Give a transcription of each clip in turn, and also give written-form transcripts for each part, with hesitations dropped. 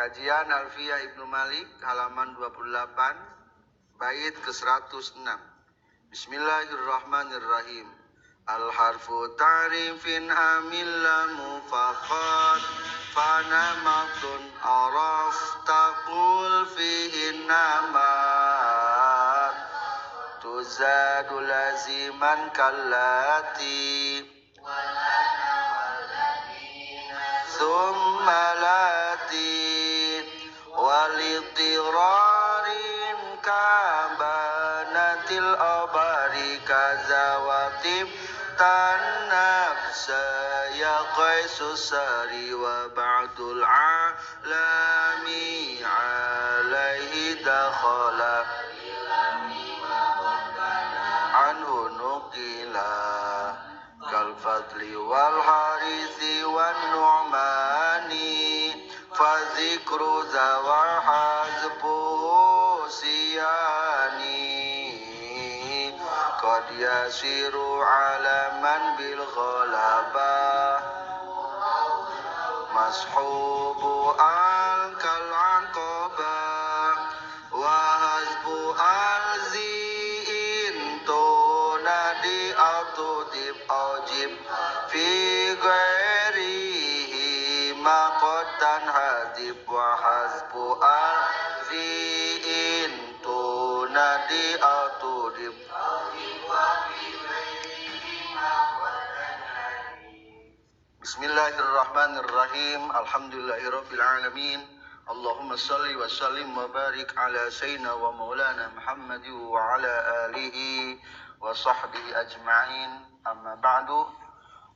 Kajian Alfiyah Ibnu Malik halaman 28 bait ke-106. Bismillahirrahmanirrahim. Al-harfu ta'rifin amilla mufaqat fana maktun araf taqul fihi namat tuzadu laziman kallati thumma lati walitirarin kabanatil abari kazawatib tanab saya qaisusari wa ba'dul alami alaihi dakhala anhu nukila kal fadli wal harithi wan nu'mani fadzikru zawar hazbuhu siyani qad yasiru alaman bil ghalabah mashubu al kal aqabah wa hasbu al zi'in tunadi atudib ajib fi ghairihi maqatan hadib wa hasbu al zi'in tunadi atudib Bismillahirrahmanirrahim. Alhamdulillahirabbil alamin. Allahumma shalli wa sallim wa barik ala sayyidina wa maulana Muhammad wa ala alihi wa sahbihi ajma'in. Amma ba'du.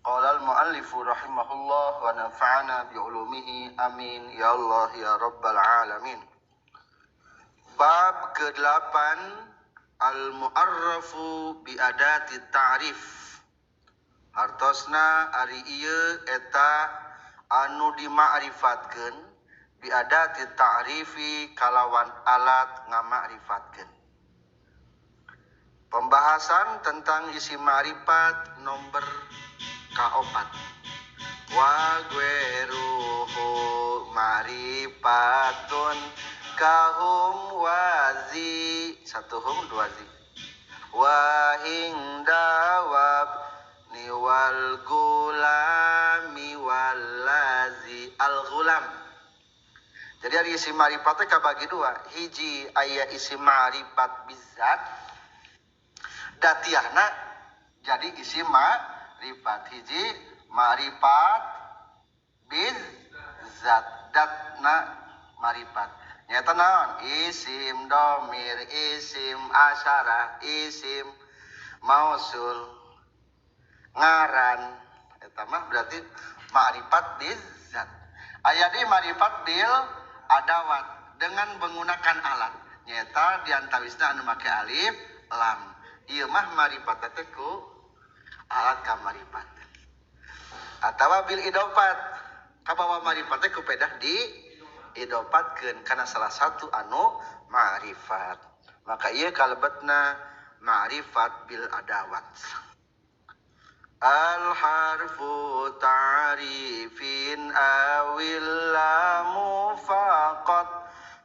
Qala al-muallif rahimahullah wa nafa'ana bi ulumihi amin ya Allah ya rabbal alamin. Bab ke-8 al-mu'arrafu bi adati ta'rif. Hartosna ari ieu eta anu dima'rifatkeun bi adati ta'rifi kalawan alat ngama'rifatkeun. Pembahasan tentang isim ma'rifat nomor ka-4. Wa gueruhu ma'rifatun kahum wazi satuhum dua zi wa hindawab niwal gulami walazi al gulam. Jadi ada isim ma'rifatnya kabagi dua. Hiji aya isim ma'rifat bizat datiahna jadi isim ma'rifat. Hiji ma'rifat bizat datna ma'rifat. Nyata naon? Isim domir, isim asyarah, isim mausul, ngaran. Eta mah berarti ma'rifat bizat. Aya di ma'rifat bil adawat dengan menggunakan alat. Nyata diantawisna anu make alif lam. Ieu mah ma'rifat teh ku alat ka ma'rifat. Atawa bil idofat kabawa ma'rifat teh ku pedah di idofatkeun kana salah satu anu ma'rifat. Maka ieu kalebetna ma'rifat bil adawat. Al-harfu ta'rifin awil lamu faqat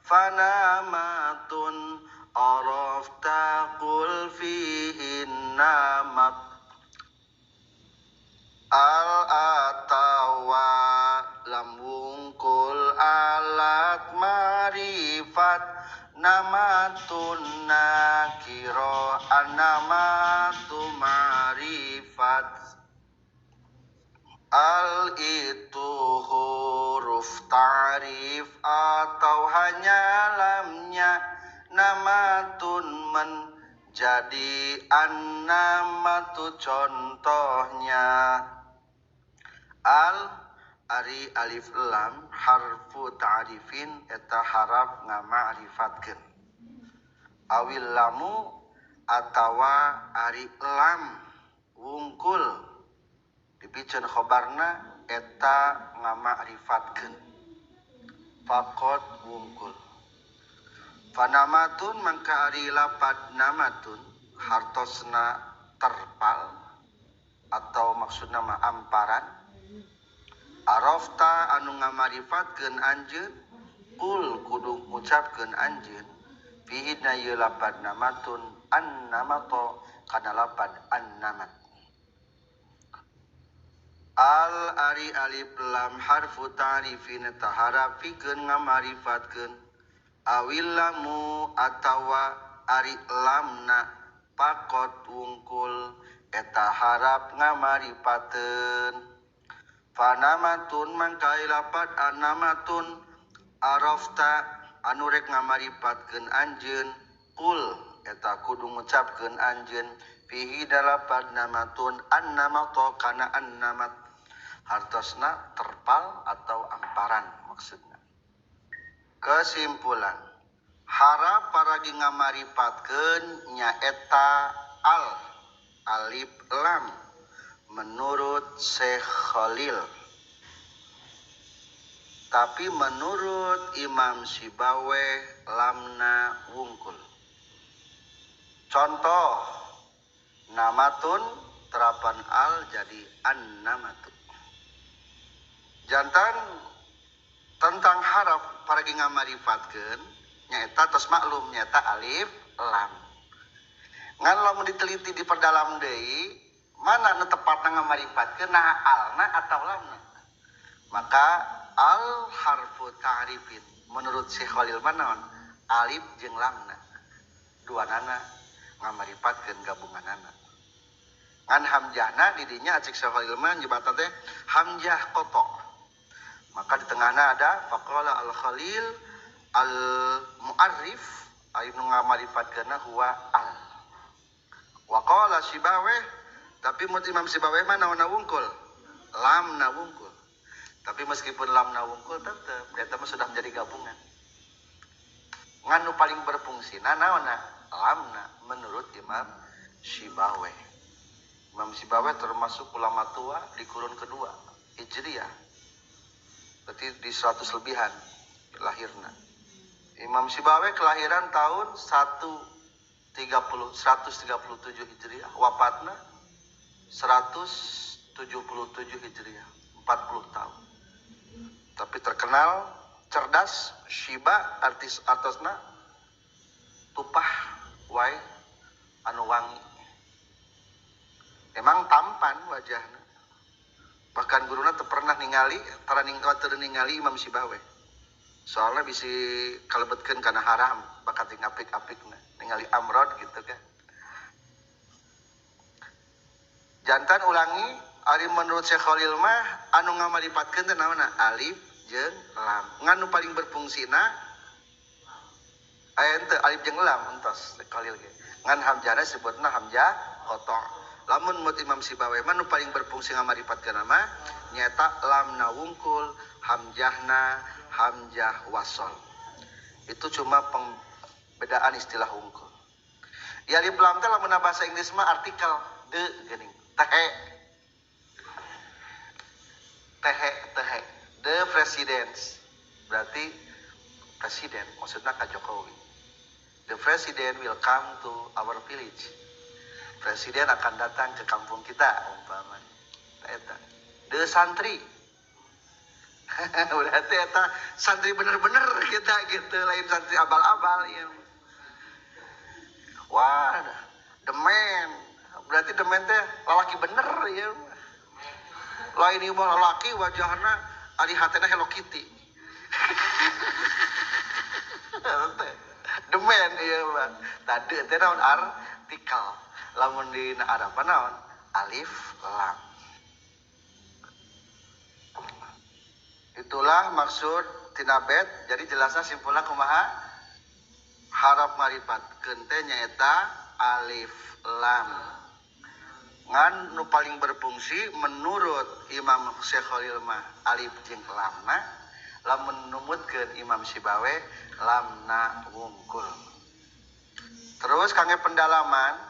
fanamatun arafta qul fihin namat al-atawa lam wungkul alat marifat namatun nakiro anamatu marifat al itu huruf ta'rif atau hanya lamnya namatun menjadi annamatu contohnya. Al ari alif lam harfu ta'rifin eta haraf ngama'rifatkeun. Awil lamu atawa ari lam wungkul dipikeun khobarna eta ngama'rifatkeun. Faqat wungkul. Fanamatun mangka ari lapad namatun hartosna terpal atau maksudna mah amparan. Arafta anu ngamarifatkeun anjeun kul kudu ngucapkeun anjeun fihi na ieu lapad namatun annamato kana lapad annamat. Al ari alif lam harfu ta'rifin taharafikeun ngamarifatkeun awil lamu atawa ari lamna pakot wungkul eta harap ngamaripateun. Fanamatun mangkai lapat anamatun arafta anu rek ngamaripatkeun anjeun kul eta kudu ngucapkeun anjeun fihi dalapat namatun annamato kana annamat hartosna terpal atau amparan maksudna. Kesimpulan harap paragi ngamaripatkeun nyaeta al alif lam menurut Syekh Khalil, tapi menurut Imam Sibaweh lamna wungkul. Contoh namatun terapan al jadi annamatu. Jantan tentang harap paragi ngamarifatkeun nyaeta tos maklum nyaeta alif lam. Ngan lamun diteliti di perdalam deui mana nu tepatna ngamarifatkeun nah alna atau lamna. Maka al harfu ta'rifin menurut Syekh Khalil manaon alif jeung lamna duanana ngamarifatkeun gabunganana. Ngan hamjahna di dinya cik Syekh Khalil mah nyebatan teh hamjah qata. Maka di tengahna ada faqala al Khalil al mu'arrif anu ngamarifatkeunna huwa al. Wa qala Sibaweh tapi menurut Imam Sibaweh mah naon wungkul? Lamna wungkul. Tapi meskipun lamna wungkul tetep eta mah sudah menjadi gabungan. Ngan nu paling berfungsi naonna lamna menurut Imam Sibaweh. Imam Sibaweh termasuk ulama tua di kurun kedua Hijriyah. Berarti di 100 lebihan lahirna. Imam Sibaweh kelahiran tahun 137 Hijriah, wafatna 177 Hijriah, 40 tahun. Tapi terkenal cerdas, Syiba artis atasna tupah wae anu wangi. Emang tampan wajahna. Bahkan guruna teu pernah ningali, tara ningali Imam Sibaweh. Soalnya bisa kalebetkeun kana haram, bakat apik-apikna, ningali amrod gitu kan. Jantan ulangi, ari menurut Syekh Khalil mah anu ngamaripatkeun teh naonna alif jeung lam. Ngan nu paling berfungsina aya teu alif jeung lam entos Syekh Khalil ge. Ngan hamjahna sebutna hamjah qata. Lamun menurut Imam Sibaweh mah nu paling berfungsi ngamaripatkeun mah nyaeta lamna wungkul, hamjahna hamjah wasol. Itu cuma pembedaan istilah wungkul. Ya alif lam teh lamun bahasa Inggris mah artikel de geuning. Tehe the president berarti presiden maksudnya Kak Jokowi. The president will come to our village. Presiden akan datang ke kampung kita umpamanya. Eta the santri berarti eta santri bener-bener kita gitu, lain santri abal-abal ya. Wah, the man berarti the man teh lalaki bener ya. Lain ieu mah lalaki wajahna ari hatena Hello Kitty. The man ieu mah. Tadi teh naon artikel. Lamun di Arab naon? Alif lam. Itulah maksud tina bet. Jadi jelasna simpulna kumaha? Harap maripatkeun teh nyaeta alif lam. Ngan nu paling berfungsi menurut Imam Syekh Khalil mah alif jeung lamna, lamun numutkeun Imam Sibaweh lamna wungkul. Terus kangge pendalaman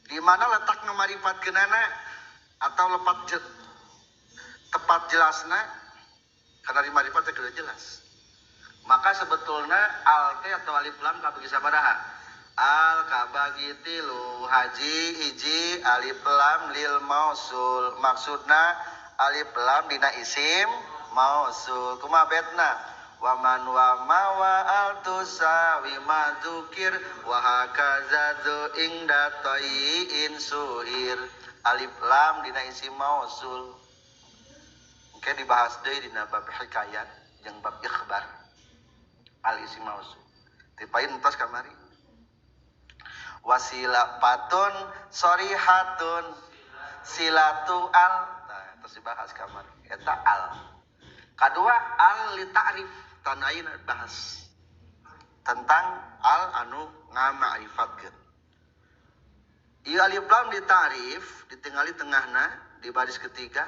di mana letak ngamarifatkeunana atau tepat jelasna karena di marifat teh jelas. Maka sebetulnya al teh atau alif lam kabagi sabaraha? Al kabagi tilu, haji hiji alif lam lil mausul. Maksudna alif lam dina isim mausul. Kumaha betna? waman wama wa altusawi madzukir wa hakaza dzu ingda in suhir. Alif lam dina isim mausul engke dibahas deui dina bab hikayat jeung bab ikhbar al isim mausul tipain entos kamari. Wasilatun sorihatun silatu al, nah terus dibahas kamari eta al. Kadua al li ta'rif tanaina bahas tentang al anu ngama'rifatkeun. Ieu alif lam di ta'rif ditinggali tengahna di baris ketiga.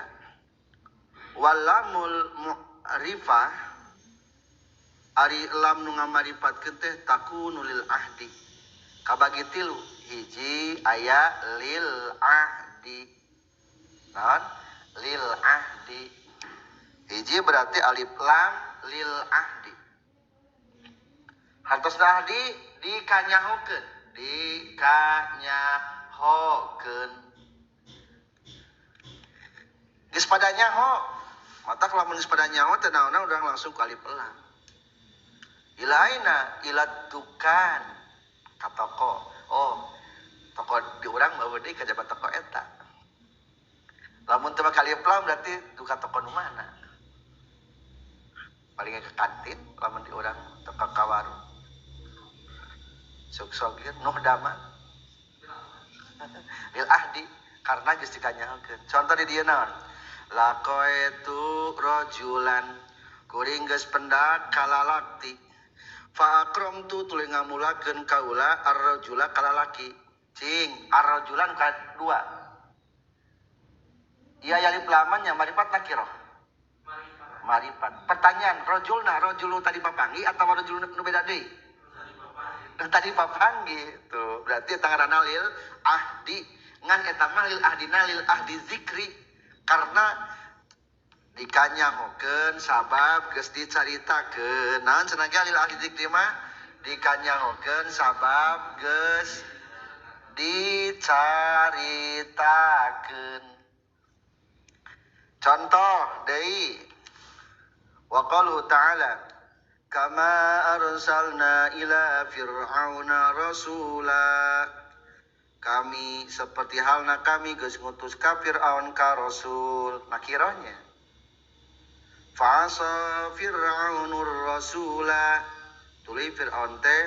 Walamul mu'rifah ari lam nu ngamarifatkeun teh takunu lil ahdi kabagi tilu. Hiji aya lil ahdi, naon lil ahdi. Hiji berarti alif lam lil ahdi. Hartos ahdi dikanyahokeun, dikanyahokeun. Geus pada nyaho, mata kalau mun geus pada nyaho teh naonna urang langsung ku alif lam. Ilaina ilatukan ka toko. Oh, toko di urang bawa deui ka jabat toko eta. Lamun teu make alif lam berarti duka toko nu mana? Paling ke kantin, lamun di urang toko ka warung. Sok-sok ieu nuh dama. Lil ahdi karena geus dikanyahokeun. Contoh di dieu naon? Laqaitu rajulan kuring geus pendak kalalakti. Fa akramtu tuluy ngamulakeun kaula ar-rajula kalalaki. Cing, ar-rajulan kadua. Iya alif lamannya marifat nakirah. Marifat. Pertanyaan, rajulna rajulu tadi papanggi atau rajul nu beda deui? Tadi papanggi tuh. Berarti eta ngaranna lil ahdi. Ngan eta mah lil ahdina lil ahdi zikri. Karena dikanyahokeun sabab geus dicaritakeun. Naon cenah ge lil ahdi zikri mah dikanyahokeun sabab geus dicaritakeun. Contoh deui wa qalu ta'ala kama arsalna ila fir'auna rasula. Kami seperti halna kami geus ngutus ka Fir'aun ka rasul. Nakirahnya fa'asa fir'aunur rasula. Tuluy Fir'aun teh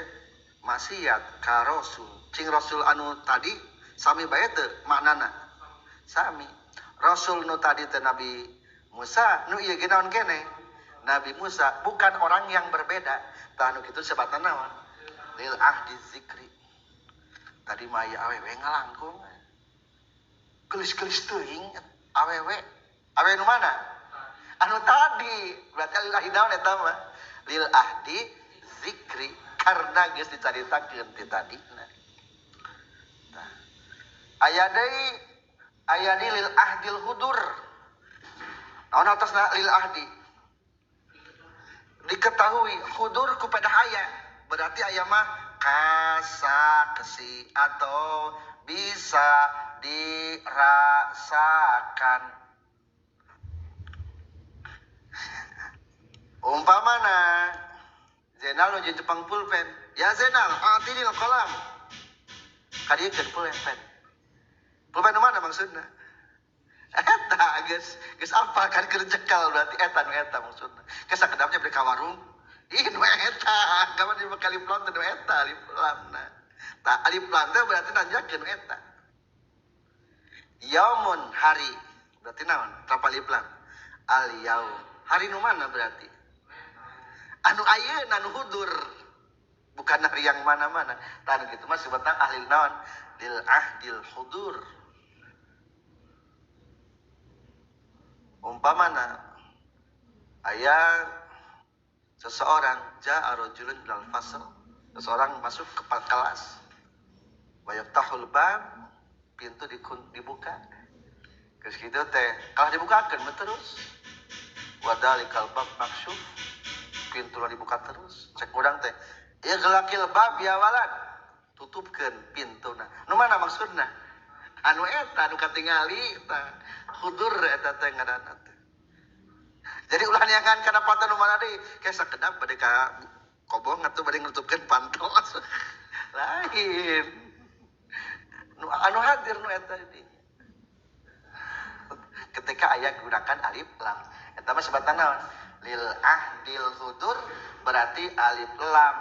maksiat ka rasul. Cing rasul anu tadi sami bae teu maknana? Sami. Rasul nu tadi teh Nabi Musa, nu ieu ge naon keneh? Nabi Musa, bukan orang yang berbeda. Tah nu kitu sebatan naon? Lil ahdi zikri. Tadi mah aya awewe ngalangkung. Gelis-gelis teuing awewe. Awewe nu mana? Anu tadi. Berarti lil ahdi naon eta mah? Lil ahdi zikri karena geus dicaritakeun ti tadina. Nah. Aya deui aya di lil ahdil hudur. Naon atasna lil ahdi? Diketahui hudur ku pada aya. Berarti aya mah kasaksi atau bisa dirasakan. Umpamana Zainal nuju Jepang pulpen. Ya Zainal, atinil qalam. Kadiekeun pulpen. Pulpen nu mana maksudna? Eta geus apa kan kerjekal berarti eta nu eta maksudna. Kesakedapnya beli ka warung. Ih nu eta, kapan di alif lam teh nu eta alif lamna. Tah alif lam teh berarti nanjakeun eta. Yaumun hari. Berarti naon? Tanpa alif lam. Al yaum. Hari nu mana berarti? Anu ayeuna anu hudur. Bukan hari yang mana-mana. Tah kitu mah sebutna ahli naon? Lil ahdil hudur. Umpamana aya seseorang ja'a rajulun ilal fasl, seseorang masuk ke kelas, wa yaftahul bab, pintu dibuka. Geus kitu teh kalah dibukakeun terus. Wa dalikal bab maksyuf, pintu dibuka terus. Cek urang teh, ighlaqil bab ya walad, tutupkeun pintuna. Nu mana maksudna? Anu eta anu katingali tah hudur eta teh ngaranna teh. Jadi ulah niangan kana patan nu mana deui kayak sakedap bade ka kobong atuh bade nutupkeun pantos. Lain. Anu hadir nu eta di. Ketika aya gunakan alif lam. Eta mah sebatan naon? Lil ahdil hudur berarti alif lam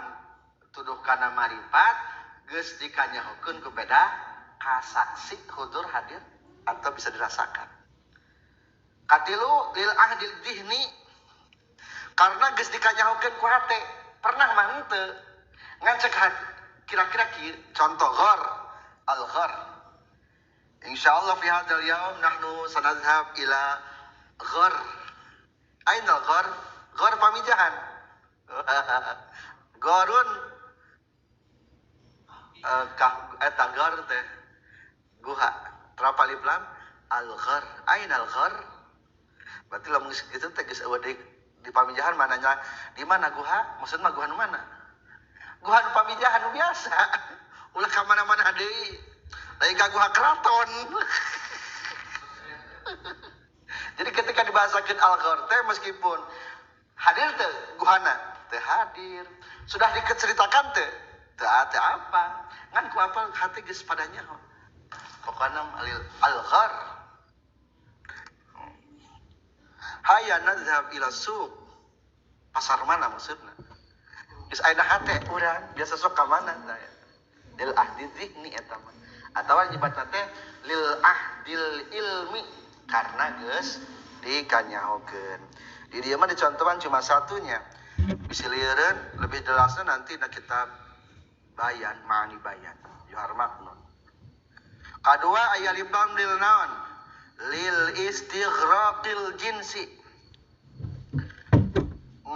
tuduh kana marifat geus dikanyahokeun ku beda kasaksi hudur hadir atau bisa dirasakan. Katilu lil ahdil dihni karena geus dikanyahokeun ku hate pernah mah henteu ngan cek kira-kira contoh ghar al ghar insyaallah fi hadzal yaum nahnu sanadhhab ila ghar aina ghar ghar pamijahan gharun eta ghar teh guha terapa alif lam al ghar aina al ghar berarti lamun kitu teh geus eueuh di pamijahan mananya di mana guha maksud mah guha nu mana guha nu pamijahan nu biasa ulah ka mana-mana deui lain ka guha keraton jadi ketika dibahasakeun al-ghar teh meskipun hadir teh guhana teh hadir sudah diceritakan teh ada apa ngan ku apa hati geus padanya pokona al-ghar hayya nadhhab ila suq pasar mana maksudna geus aya hate urang biasa sok ka mana tah lil ahdi dzikni eta mah atawa nyebatna teh lil ahdil ilmi karena geus dikanyahokeun di dieu mah dicontohan cuma satunya bisa lieureun lebih jelasnya nanti na kitab bayan ma'ani bayan johar maknun kadua aya libam lil naon lil istighraqil jinsi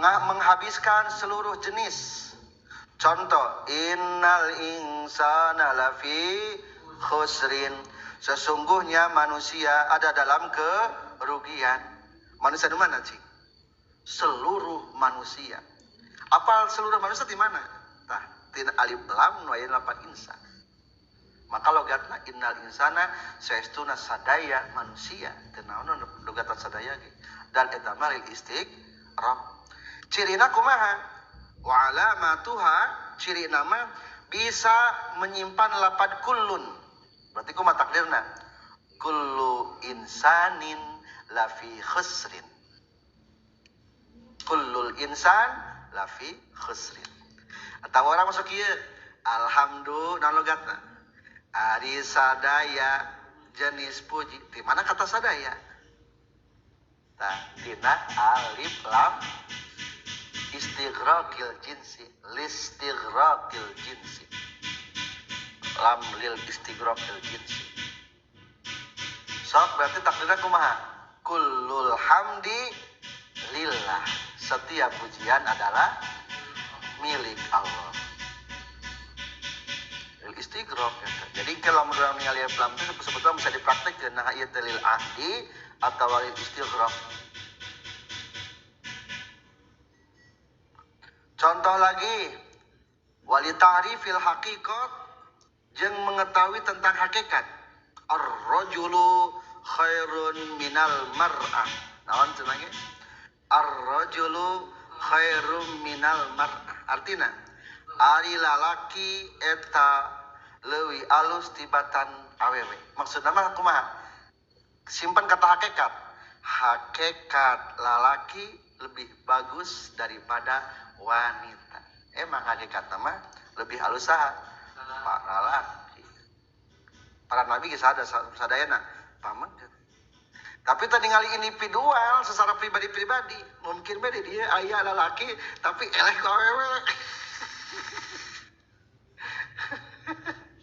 menghabiskan seluruh jenis. Contoh, innal insana lafi khusrin. Sesungguhnya manusia ada dalam kerugian. Manusia di mana, Cik? Seluruh manusia. Apal seluruh manusia di mana? Tah, tina alif lam nu aya lapan insan. Maka logatna innal insana saestuna sadaya manusia. Teu naon logatan sadaya ge. Dan eta mah lil istighraq. Cirina kumaha wa alamatuha ciri nama bisa menyimpan lapad kullun berarti kumaha takdirna kullu insanin lafi khusrin kullul insan lafi khusrin atawa orang masuk ieu alhamdulillah logatna ari sadaya jenis puji di mana kata sadaya tah dina alif lam istighraqil jinsi listighraqil jinsi lam lil istighraqil jinsi sok berarti takdirnya kumaha kullul hamdi lillah setiap pujian adalah milik Allah lil istighraq jadi kalau menurut ningali lam itu sebetulnya bisa dipraktikkan nah ieu lil ahdi atau lil istighraq. Contoh lagi, wali ta'rifil haqiqat jeung mengetahui tentang hakikat. Ar-rajulu khairun minal mar'ah. Naon cenah ge? Ar-rajulu khairun minal mar'ah. Artina, ari lalaki eta leuwih alus tibatan awewe. Maksudna mah kumaha? Simpan kata hakikat. Hakikat lalaki lebih bagus daripada wanita. Emang hakikat mah lebih halus saha? Pak lalaki. Para nabi geus ada sadayana pamengkeun. Tapi tadi ningali individual secara pribadi-pribadi, mungkin beda dia aya lalaki tapi eleh ku awewe.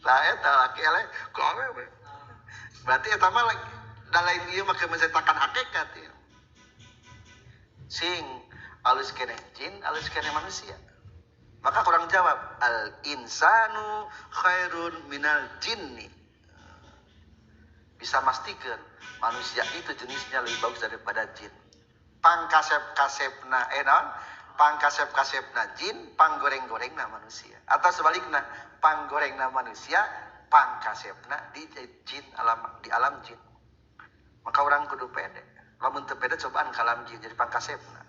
Lah eta laki eleh ku awewe. Berarti eta mah da lain ieu mah menceritakan hakikat ya. Sing alus keneh jin, alus keneh manusia. Maka kurang jawab, al insanu khairun minal jinni. Bisa mastikeun manusia itu jenisnya lebih bagus daripada jin. Pangkasep-kasepna naon? Pangkasep-kasepna jin, panggoreng-gorengna manusia. Atau sebaliknya, panggorengna manusia, pangkasepna di jin di alam jin. Maka orang kudu pede. lamun teu peda cobaan kalam jin jadi pangkasepna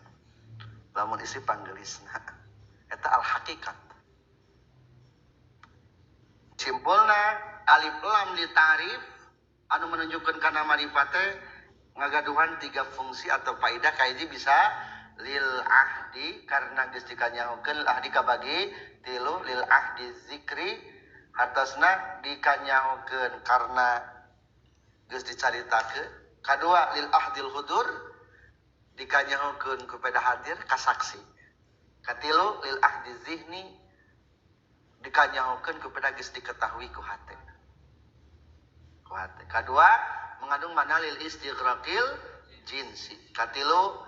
lamun isi panggelisna eta al hakikat. Simpulna alif lam di ta'rif anu menunjukkan kana marifat teh ngagaduhan 3 fungsi atau faedah kahiji bisa lil ahdi karena geus dikanyahokeun ahdi kabagi 3 lil ahdi zikri hartosna dikanyahokeun karena geus dicaritakeun. Kadua lil ahdil hudur dikanyahokeun kepada hadir kasaksi. Katilu lil ahdi zihni dikanyahokeun kepada geus diketahui ku hate. Kedua mengandung makna lil istighraqil jinsi. Katilu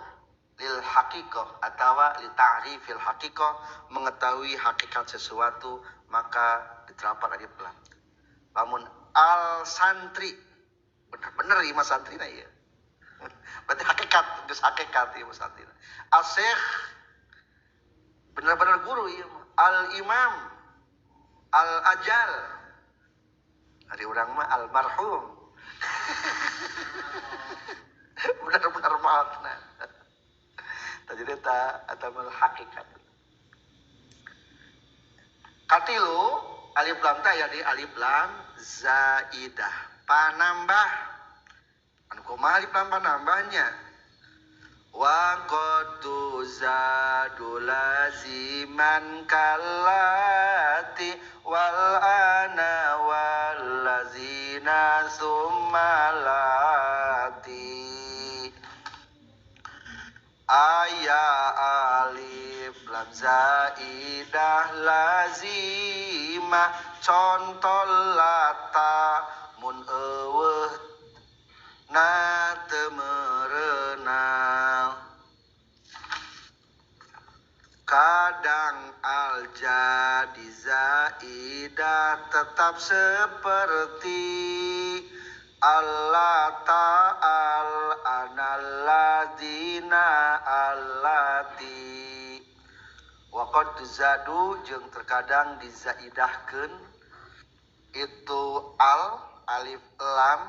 lil haqiqah atau li ta'rifil haqiqah mengetahui hakikat sesuatu maka diterapan alif lam. Lamun al santri bener-bener ieu mah santrina ieu. Berarti hakikat geus hakikat ieu santri. Al syekh bener-bener guru ieu mah. Al imam al ajal hari urang mah almarhum. Benar-benar maafna. Jadi eta atamal hakikat. Katilu alif lam teh aya di alif lam zaidah, panambah. Anu kumaha alif lam panambahnya? Wa qad tuzadu laziman kallati wal ana wal lazina summalati. Aya alif lam zaidah lazimah contoh lata mun eueuh na teu meureunaw. Kadang al jadi zaidah tetap seperti allata al analadzina allati. Wa qad tuzadu jeung terkadang dizaidahkeun itu al alif lam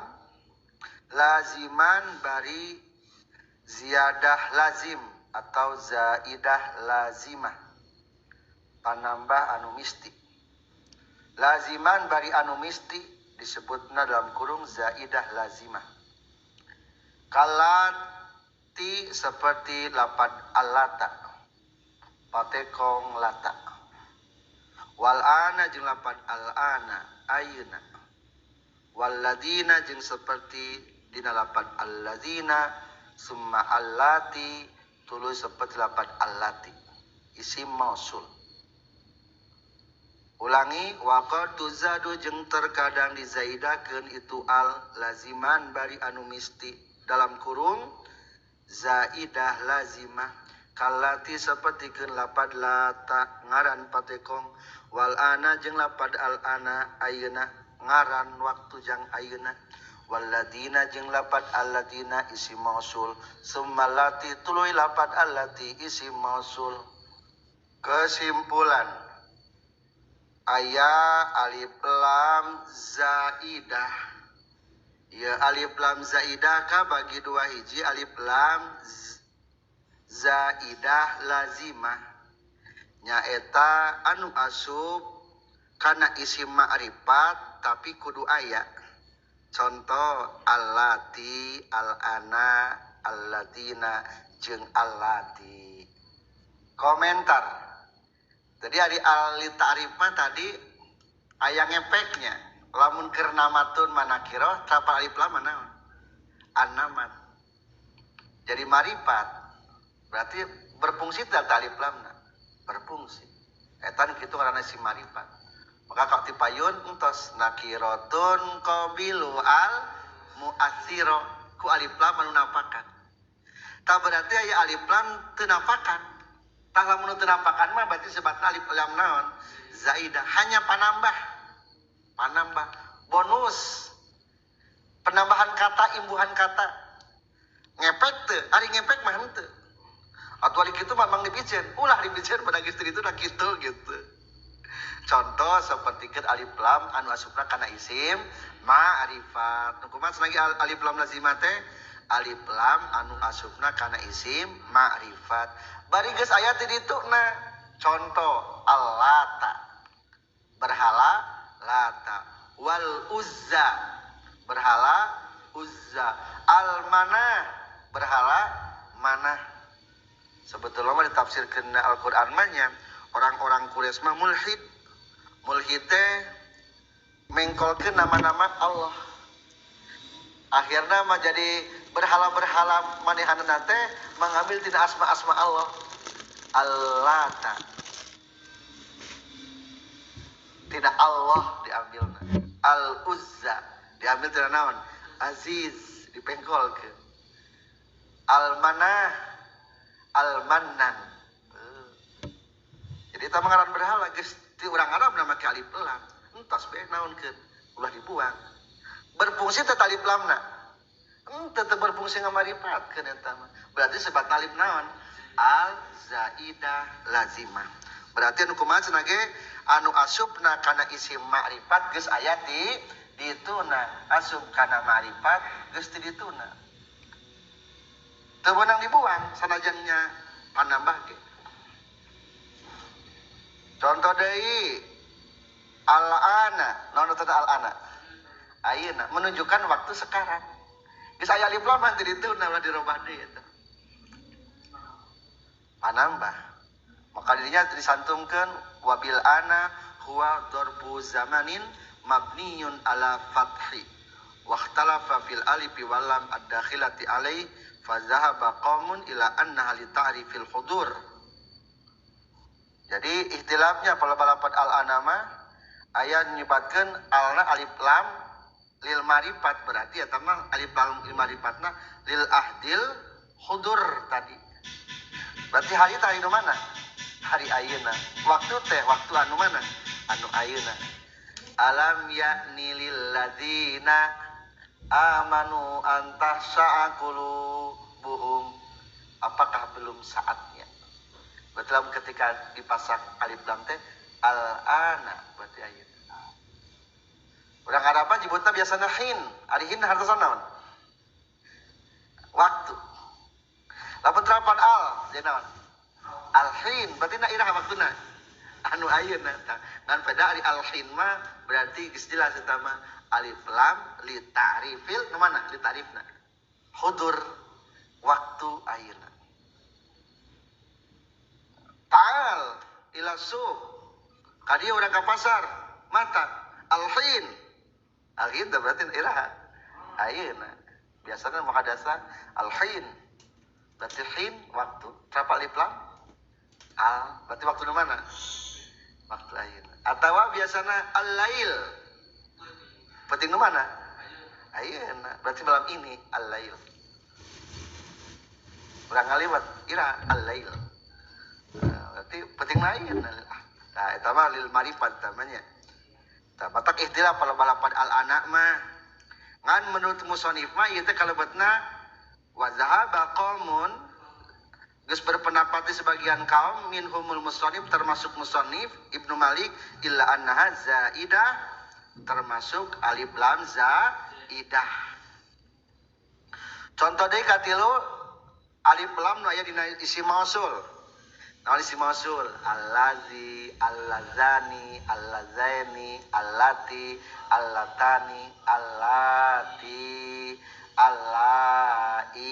laziman bari ziyadah lazim atau zaidah lazimah panambah anu misti. Laziman bari anu misti disebutna dalam kurung zaidah lazimah. Kalati seperti lapad alata patekong lata. Wal ana jeung lapad al ana ayeuna. Wal ladina jeung seperti dina lapad al ladina summa allati tuluy seperti lapad allati isim mausul. Ulangi waqad tuzadu jeung terkadang dizaidakeun itu al laziman bari anu misti dalam kurung zaidah lazimah kalati sapertikeun lapad lata ngaran patekong wal ana jeung lapad al ana ayeuna ngaran waktu jang ayeuna walladina jeung lapad alladina isim mausul summalati tuluy lapad allati isim mausul. Kesimpulan aya alif lam zaidah. Ya alif lam zaidah ka bagi dua hiji alif lam zaidah lazimah nyaeta anu asub kana isim ma'rifat tapi kudu aya. Contoh allati, al-ana, alladina, jeung allati. Komentar. Jadi ari al-ta'rifah tadi aya ngepeknya. Lamun keur namatun manakirah tapal alif lam naon? An-namat. Jadi marifat. Berarti berfungsi teh alif lamna. Berfungsi. Eta kitu ngaranna isim marifat. Maka kak tipayun entos nakiratun qabilu al mu'athiro ku alif lam anu nampakan. Tak berarti aya alif lam teu nampakan. Tah lamun teu nampakan mah berarti sebatna alif lam naon? Zaidah, hanya panambah. Panambah, bonus. Penambahan kata, imbuhan kata. Ngepek teu, ari ngepek mah henteu. Atuh ari kitu mah mang dibicen, ulah dibicen pada istri itu dah kitu gitu. Contoh seperti alif lam anu asupna kana isim ma'rifat. Nu kumaha lagi alif lam lazimah teh alif lam anu asupna kana isim ma'rifat. Bari geus aya ti dituna contoh allata berhala lata, wal uzza berhala uzza, al manah berhala manah. Sebetulnya mah ditafsirkeun Al-Qur'an mah nya orang-orang Quraisy mah mulhid. Mulhid teh mengkolkeun nama-nama Allah. Akhirna mah jadi berhala-berhala manehanna teh mengambil tina asma-asma Allah. Allata. Tina Allah diambilna. Al-Uzza diambil tina naon? Aziz dipengkolkeun. Al-Manah, Al-Mannan. Jadi eta ngaran berhala geus ti urang Arab nama ke alif lam. Entos bae naonkeun ulah dibuang. Berfungsi teh alif lamna. Tetep berfungsi ngamaripatkeun eta mah. Berarti sebat alif naon? Al-zaidah lazimah. Berarti anu kumaha cenah ge anu asupna kana isim ma'rifat geus aya di dituna. Asup kana ma'rifat geus ti dituna. Teu beunang dibuang sanajannya panambah ge. Contoh deui al-ana, naon eta al-ana? Ayeuna menunjukkan waktu sekarang. Geus aya alif lam teh dituna ulah dirobah deui eta. Panambah. Maka dirinya disantumkeun wabil ana huwa darbu zamanin mabniyun ala fathi wa ikhtalafa fil alifi wal lam ad-dakhilati alaihi fa dhahaba qaumun ila annaha li ta'rifil hudur. Jadi ikhtilafnya pada balapan al-anama aya nyebatkeun alna alif lam lil marifat, berarti eta mah alif lam lil marifatna lil ahdil hudur tadi. Berarti hari teh anu mana? Hari ayeuna. Waktu teh waktu anu mana? Anu ayeuna. Alam yakni lil ladzina amanu antahsa'a qulubuhum. Apakah belum saatnya? Betul ketika dipasang alif lam teh al-ana berarti ayeuna. Urang Arab nyebutna biasana hin. Ari hin hartosan naon? Waktu. Lamun terapan al, jadi naon? Al-hin, berarti na irah waktuna. Anu ayeuna tah. Ngan pada ari al-hin mah berarti geus jelas eta mah alif lam li ta'rifil nu mana? Li ta'rifna. Hudur waktu ayeuna. Ta'al ila suq. Kadi urang ka pasar, mata al-hin. Al-hin berarti irah ayeuna. Biasana muhadatsah al-hin. Berarti hin waktu. Berapa alif lam? Al. Berarti waktu di mana? Waktu ayeuna. Atawa biasana al-lail. Penting di mana? Ayeuna. Berarti malam ini al-lail. Urang ngaliwat ira al-lail. Berarti penting ayeuna. Nah, eta mah lil marifat namanya. Tah batak ikhtilaf pada balapan al-ana mah. Ngan menurut musannif mah ieu teh kalebetna wa zahaba qaumun geus berpendapat di sebagian kaum minhumul musannif termasuk musannif Ibnu Malik illa annaha zaidah termasuk alif lam zaidah. Contoh deui katilu alif lam nu aya dina isim mausul. Naon isim mausul? Allazi, allazani, allazaini, allati, allatani, allati, allai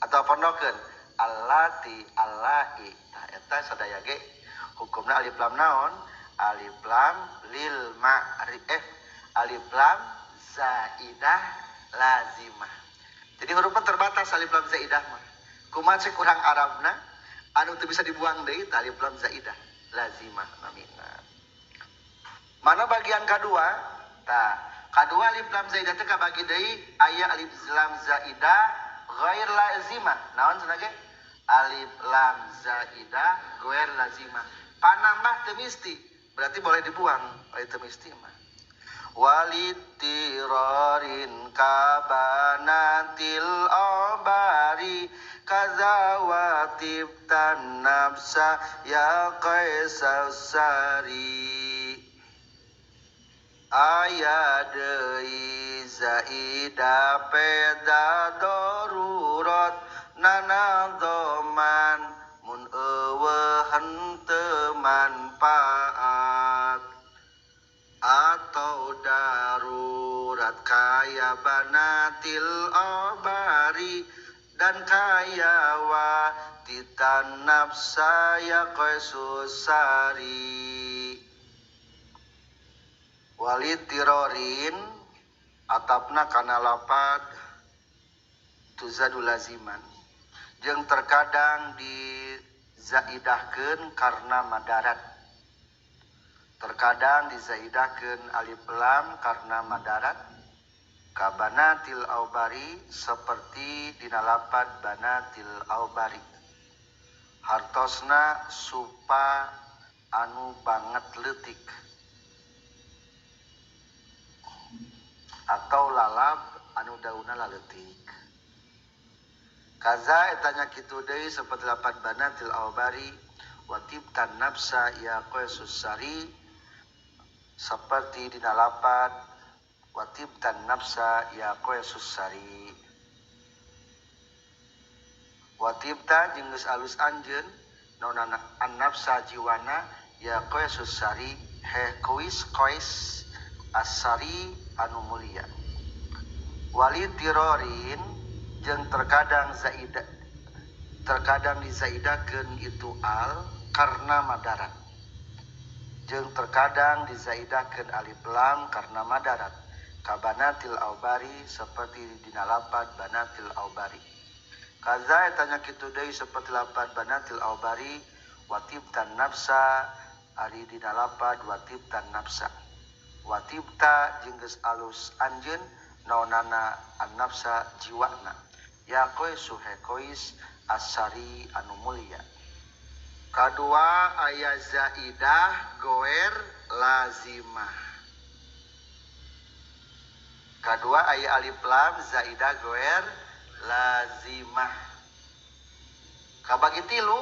atau pondokeun allati, allai. Nah eta sadaya ge hukumna alif lam naon? Alif lam lil ma'rif, alif lam zaidah lazimah. Jadi hurufnya terbatas alif lam zaidah mah. Kumaha cek urang Arabna anu teu bisa dibuang deui alif lam zaidah lazimah namina. Mana bagian kedua? Tah, kadua alif lam zaidah teh kabagi deui aya alif lam zaidah ghair lazimah. Naon cenah ge? Alif lam zaidah ghair lazimah. Panambah teu misti, berarti boleh dibuang, teu misti mah. Walitirarin kabanatil abari kazawatib tanabsa ya qaisasari aya deui zaida peda darurat nanadoman mun eueuhan teu manfaat atau darurat kaya banatil obari dan kaya watitan nafsaya kesusari walitirorin atapna kana lapad tuzadul laziman jeung terkadang dizaidahkeun karena madarat terkadang dizaidahkeun alif lam karena madarat ka banatil aubari seperti dina lapad banatil aubari hartosna supa anu banget leutik atau lalab anu dauna laleutik kaza etanya kitu deui saperti lapad banatil aubari watibtan nafsa ya qasusari seperti dina lapad watibtan nafsa ya qasusari watibta jeung geus alus anjeun naon an nafsa jiwana ya qasusari he qais asari anu mulia walitirorin jeung terkadang dizaidakeun itu al karena madarat jeung terkadang dizaidakeun alif lam karena madarat ka banatil aubari seperti dina lapad banatil aubari kaza etanya kitu deui seperti lapad banatil aubari watibtan nafsa ari dina lapad watibtan nafsa watibta jeung geus alus anjeun naonana an nafsa jiwana ya qaisu he qais asari anu mulia kadua aya zaidah goer lazimah kadua aya alif lam zaidah goer lazimah kabagi tilu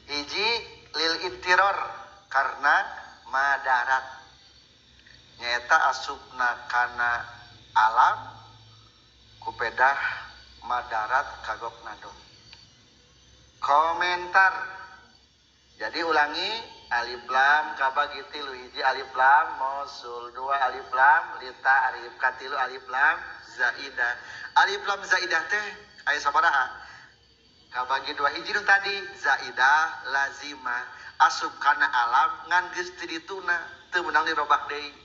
hiji lil ittiror karena madarat nyaeta asupna kana alam kupedah madarat kagok nadom komentar jadi ulangi alif lam kabagi tilu hiji alif lam mausul dua alif lam lita alif katilu alif lam zaidah alif lam zaidah teh aya sabaraha kabagi dua hiji nu tadi zaidah lazimah asup kana alam ngan geus ti dituna teu meunang dirobah deui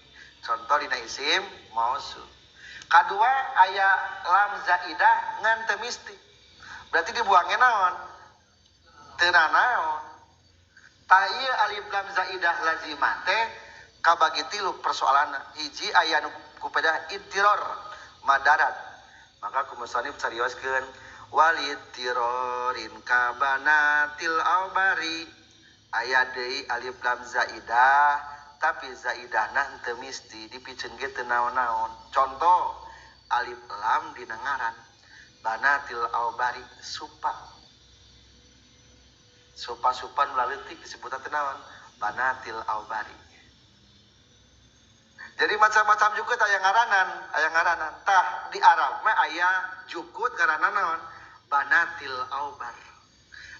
contoh dina isim mausul kadua aya lam zaidah ngan teu misti berarti dibuangnya naon teu nanaon tah ieu alif lam zaidah lazimah teh kabagi tilu persoalanna hiji aya nu kupedah ittiror madarat maka kumusannif carioskeun walitirorin kabanatil aubari aya deui alif lam zaidah tapi zaidahna teu misti dipikeun ge teu naon-naon contoh alif lam dina ngaran banatil aubari supa leutik disebutna teu naon banatil aubari jadi macam-macam juga aya ngaranan tah di Arab mah aya jukut ngaranna naon banatil aubar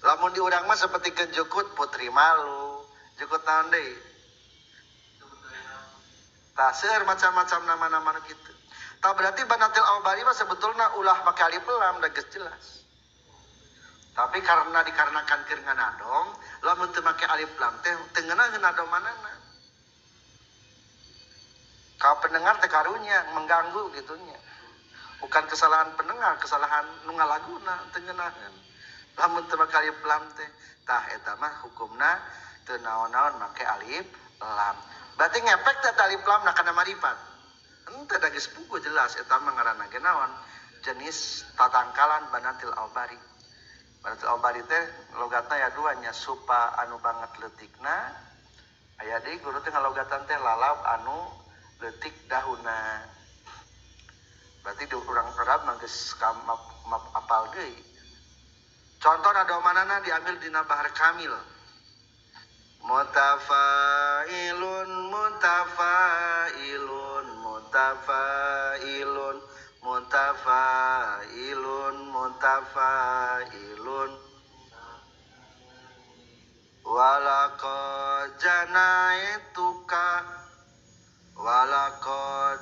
lamun di urang mah sapertikeun jukut putri malu jukut naon deui tah seueur macam-macam nama-nama kitu tah berarti banatil aubari mah sebetulna ulah make alif lam da geus jelas tapi karena dikarenakan keur nganadom lamun teu make alif lam teh teu ngeunaheun adomanana ka pendengar teh karunya mengganggu gitunya bukan kesalahan pendengar kesalahan nu ngalaguna teu ngeunaheun lamun teu make alif lam teh tah eta mah hukumna teu naon-naon make alif lam berarti ngepek teh alif lam na kana marifat henteu da geus puguh jelas eta mah ngaranna ge naon jenis tatangkalan banatil aubari banatil aubari teh logatna aya dua nya supa anu banget leutikna aya deui guru teh ngalogatan teh lalab anu leutik dahuna berarti di urang Arab mah geus apal deui contohna domanana diambil dina bahar kamil mutafailun janaituka walakod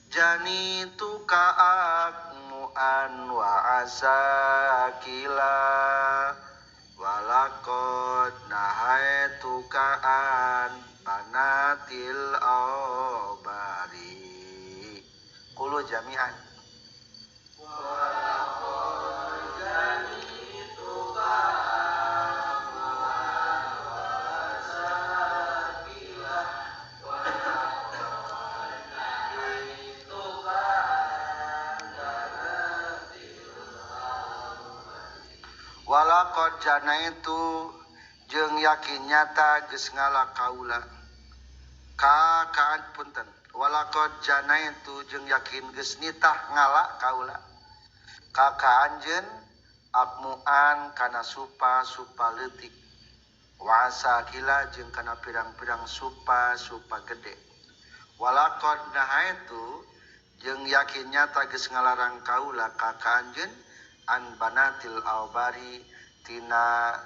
janituka akmuan wa asakila walakod nahaituka an banatil aubari. Kulu jami'an. Walakod janaitu jeung yakin nyata geus ngala kaula kaan punten. Walakod janaitu jeung yakin geus nitah ngala kaula ka anjeun akmuan kana supa leutik wasa kila jeung kana pirang-pirang supa gede. Walakod nahaitu jeung yakin nyata geus ngalarang kaula ka anjeun an banatil aubari tina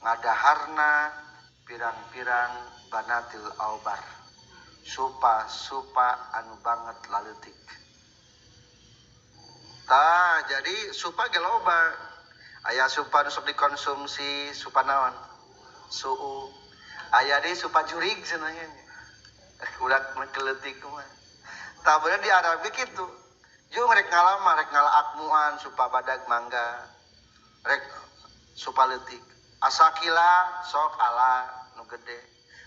ngadaharna pirang-pirang banatil aubar supa anu banget laleutik. Tah jadi supa ge loba. Aya supa nu sok dikonsumsi supa naon? Suu. Aya deui supa jurig cenanya. Udak keleutik mah. Tah bener di Arab kitu. Jeung rek ngala akmuan supa badag mangga. Rek supa leutik. Asakila sok ala nu gede.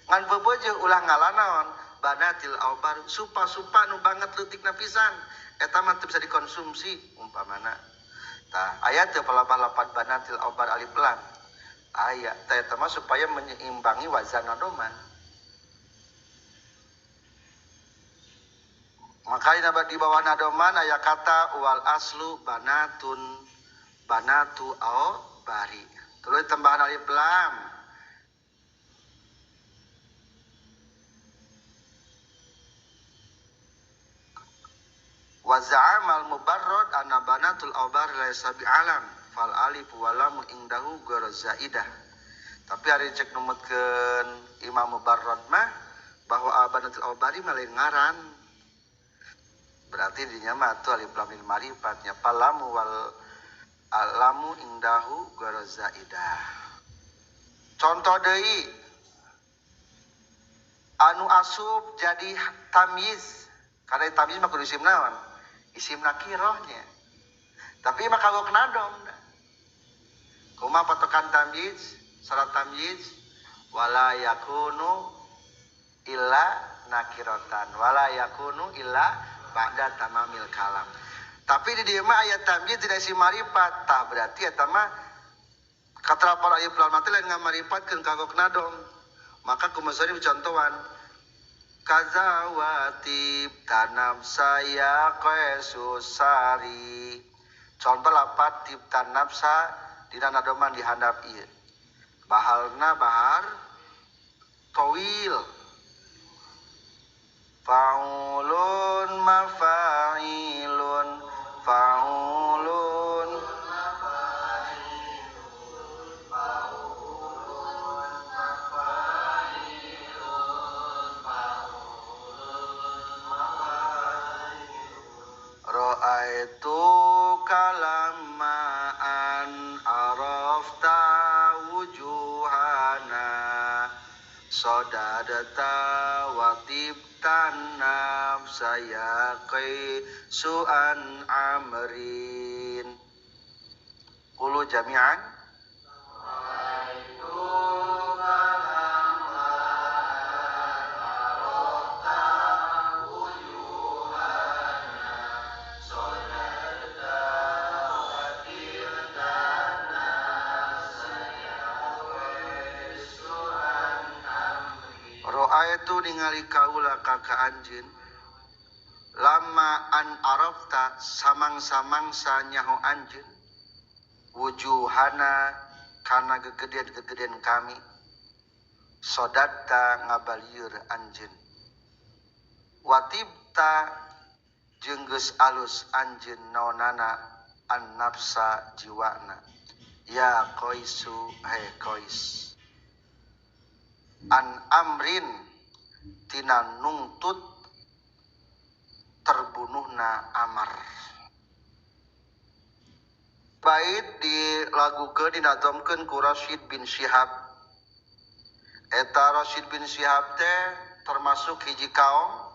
Ngan beubeujeu ulah ngala naon? Banatil aubar supa nu banget leutikna pisan. Eta mah teu bisa dikonsumsi umpamana. Tah aya teu palapad banatil aubar alif lam. Aya tah eta mah supaya menyeimbangi wazan nadoman. Makanya di bawah nadoman aya kata wal aslu banatu au bari. Terus tambahan alif lam. Wa za'amal mubarrad anna banatul au bari laysa bi alam fal alif wa lam indahu ghairu zaidah. Tapi ari cek numutkeun Imam Mubarrad mah bahwa banatul au bari mah lain ngaran. Berarti dinya mah atuh alif lam lil marifatnya palamu wal alamu indahu ghairu zaidah. Contoh deui anu asub jadi tamyiz. Karena tamyiz mah kudu isim naon? Isim nakirahnya. Tapi mah kagok nadom. Kumaha patokan tamyiz? Syarat tamyiz wala yakunu illa nakiratan wala yakunu illa ba'da tamamil kalam. Tapi di dieu mah aya tamyiz tidak isim marifat. Tah berarti eta mah katrapan alif lam teh lain ngamarifatkeun kagok nadom. Maka kumaha contohan kazawatib tanam saya kesusari. Contoh lapat tib tanapsa dina nadoman dihandap ieu. Bahalna bahar tawil. Faulun mafa'ilun faulun ra'aitu kalamaan arafta wujuhana sodadata watibtan nafsaya su'an amrin. Qulu jami'an. Ro'aitu ningali kaula ka anjeun lama an arafta samang-samangsa nyaho anjeun wujuhana kana gegedean kami sodatta ngabalieur anjeun watibta jeung geus alus anjeun naonana an nafsa jiwana ya qaisu hai qais. an amrin tina nungtut terbunuhna Amar. Bait dilagukeun dinazamkeun ku Rashid bin Syihab. Eta Rashid bin Syihab teh termasuk hiji kaum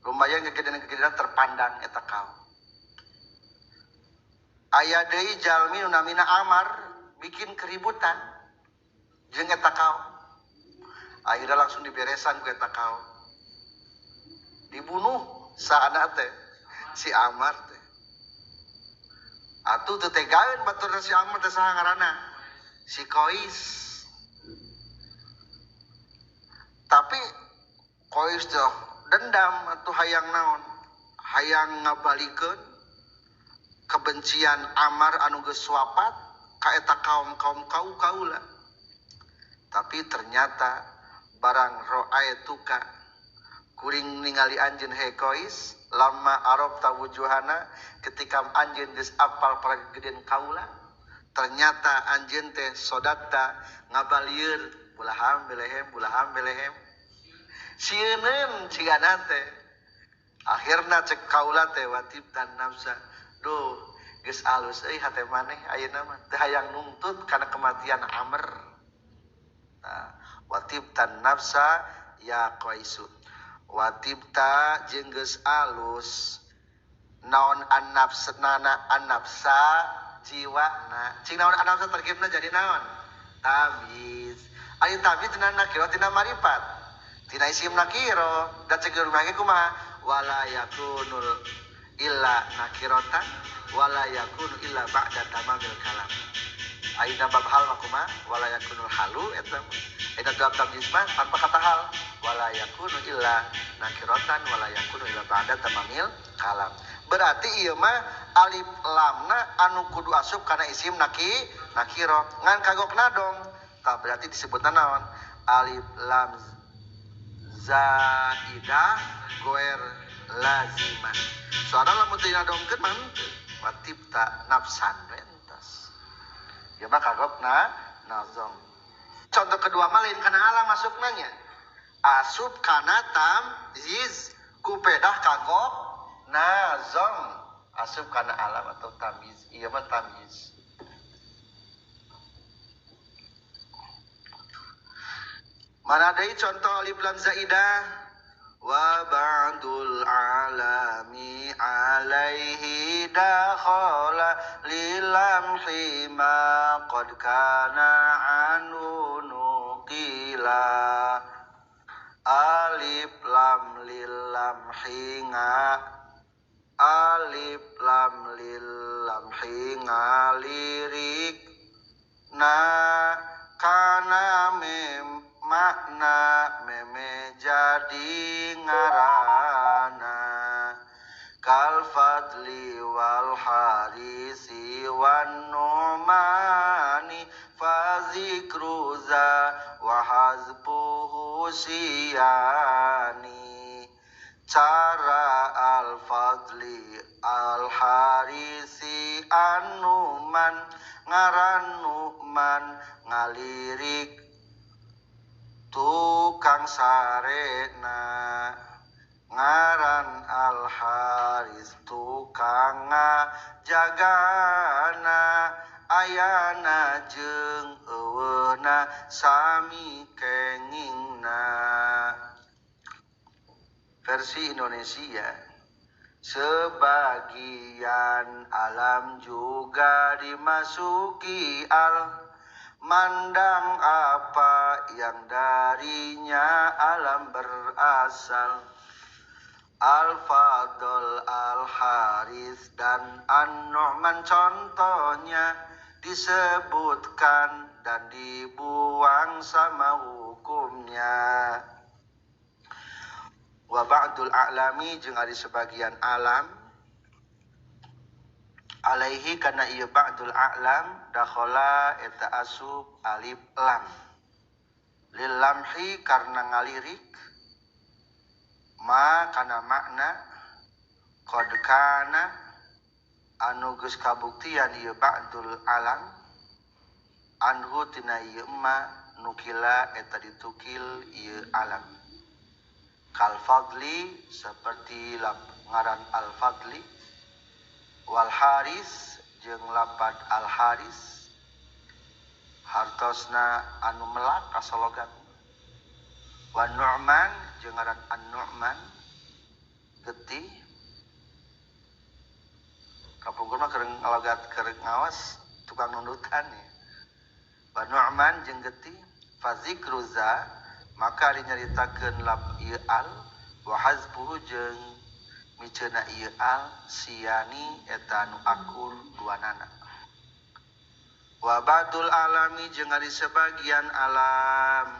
lumayan gegedean terpandang eta kaum. Aya deui jalmi nu namina Amar bikin keributan jeung eta kaum. Akhirnya langsung diberesan ku eta kaum. Dibunuh saana teh si Amar teh. Atuh teu tegaeun baturna si Amar teh saha ngaranna? Si Qais. Tapi Qais teh dendam atuh hayang naon? Hayang ngabalikeun kebencian Amar anu geus wafat ka eta kaum-kaum kaula. Tapi ternyata barang ro'aituka kuring ningali anjeun he Qais lama arab tawujuhana ketika anjeun geus apal paragedeun kaula ternyata anjeun teh sodakta ngabalieur bulaham belehem sieun cigana teh akhirna cek kaula teh watib dan nafsa duh geus alus euy hate maneh ayeuna mah teu hayang nuntut kana kematian Amr. Nah, watib tan nafsa ya Qaisu watibta jeung geus alus naon annafsa jiwana cing naon annafsa terkibna jadi naon tabiz ari tabiz tina nakiro tina marifat tina isim nakiro da cek rumah ge kumaha wala yakunul illa nakiratan wala yakunu illa ba'da tamamil kalam aina bab hal makuma wala yakunul halu eta dalam tamyiz mah tanpa kata hal wala yakunu illa nakiratan wala yakunu illa ba'da tamamil kalam berarti ieu mah alif lamna anu kudu asup kana isim nakiro ngan kagokna dong tah berarti disebutna naon alif lam zaidah goer lazimah soalna lamun teu nadongkeun mah watibta nafsan rentas ieu mah kagokna nazam. Contoh kedua mah lain kana alam masuk nanya asup kana tamyiz kupedah kagok nazam asup kana alam atau tamyiz ieu mah tamyiz. Mana deui contoh alif lam zaidah wa ba'dul alami alaihi dakhala lilamhi ma qad kana anu nuqila alif lam lil lamhi alif lam lil lamhi ngalirik na kana makna meme jadi ngarana kal fadli wal harisi wan numani fazikruza wa hazbuhu siyani cara al fadli al harisi anuman ngaran numan ngalirik tukang sarena ngaran al haris tukang jagana ayana jeung eueuna sami kengingna. Versi Indonesia sebagian alam juga dimasuki al mandang apa yang darinya alam berasal al-fadl al-haris dan an-nu'man contohnya disebutkan dan dibuang sama hukumnya wa ba'dul a'lami jeung ari sebagian alam alaihi kana ieu ba'dul a'lam dakhala eta asub alif lam lil lamhi karena ngalirik ma kana makna qad kana anu geus kabuktian ieu ba'dul alam anhu tina ieu ma nukila eta ditukil ieu alam. Kal fadli seperti ngaran al fadli, wal haris jeung lapad al haris, hartosna anu melak kasologan. Wa nu'man jeung ngaran an nu'man getih. Kapungkur mah keur ngalogat keur ngawas tukang nundutan ya. Wa nu'man jeung getih fa zikruza maka dinyaritakeun lab ieu al wa hazbuhu jeung miceuna ieu al siani eta anu akur duanana. Wa ba'dul alami jeung ari sebagian alam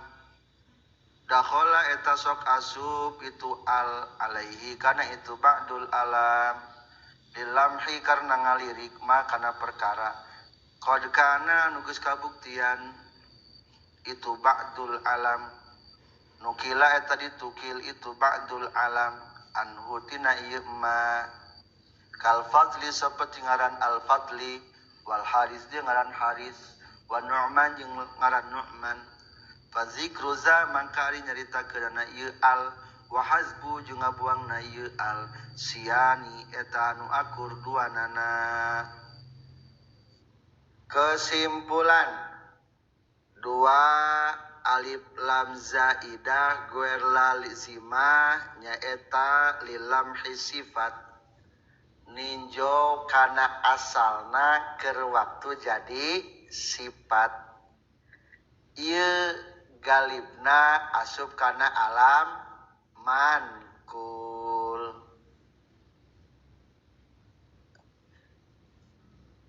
dakhala eta sok asub itu al alaihi kana itu ba'dul alam dilamhi karena ngalirik ma kana perkara qad kana anu geus kabuktian itu ba'dul alam nukila eta ditukil itu ba'dul alam anhu tina ieu ma kal fadli saperti ngaran al fadli wal haris jeung ngaran haris wa nu'man jeung ngaran nu'man fa zikruza mangka ari nyaritakeun ieu al wa hazbu jeung ngabuangna ieu al siani eta anu akur duanana. Kesimpulan dua alif lam zaidah goer lazimah nyaeta lilamhi sifat ninjo kana asalna keur waktu jadi sifat ieu galibna asup kana alam mankul.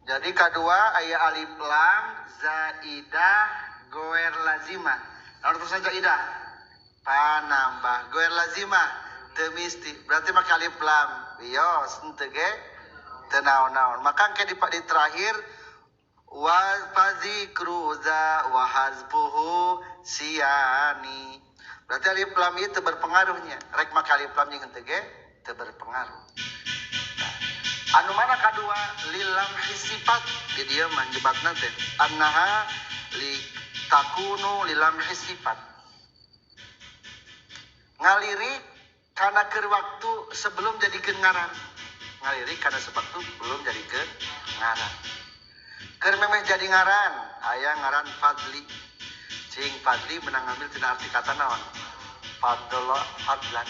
Jadi kedua aya alif lam zaidah goer lazimah. Lalu terus zaidah panambah goer lazimah teu misti. Berarti maka alif lam bios henteu ge teu naon-naon. Maka engke di terakhir wa fazikru za wa hazbuhu siani. Berarti alif lam itu berpengaruhnya. Rek maka alif lam jeung henteu ge teu berpengaruh. Anu mana kadua lilam hisifat di dia manjebatna teh annaha li takunu lilam hisifat ngalirik kana keur waktu sebelum jadikeun ngaran, ngalirik kana sebab belum jadikeun ngaran. Keur memeh jadi ngaran aya ngaran fadli cing fadli menang ngambil tina arti kata naon fadlan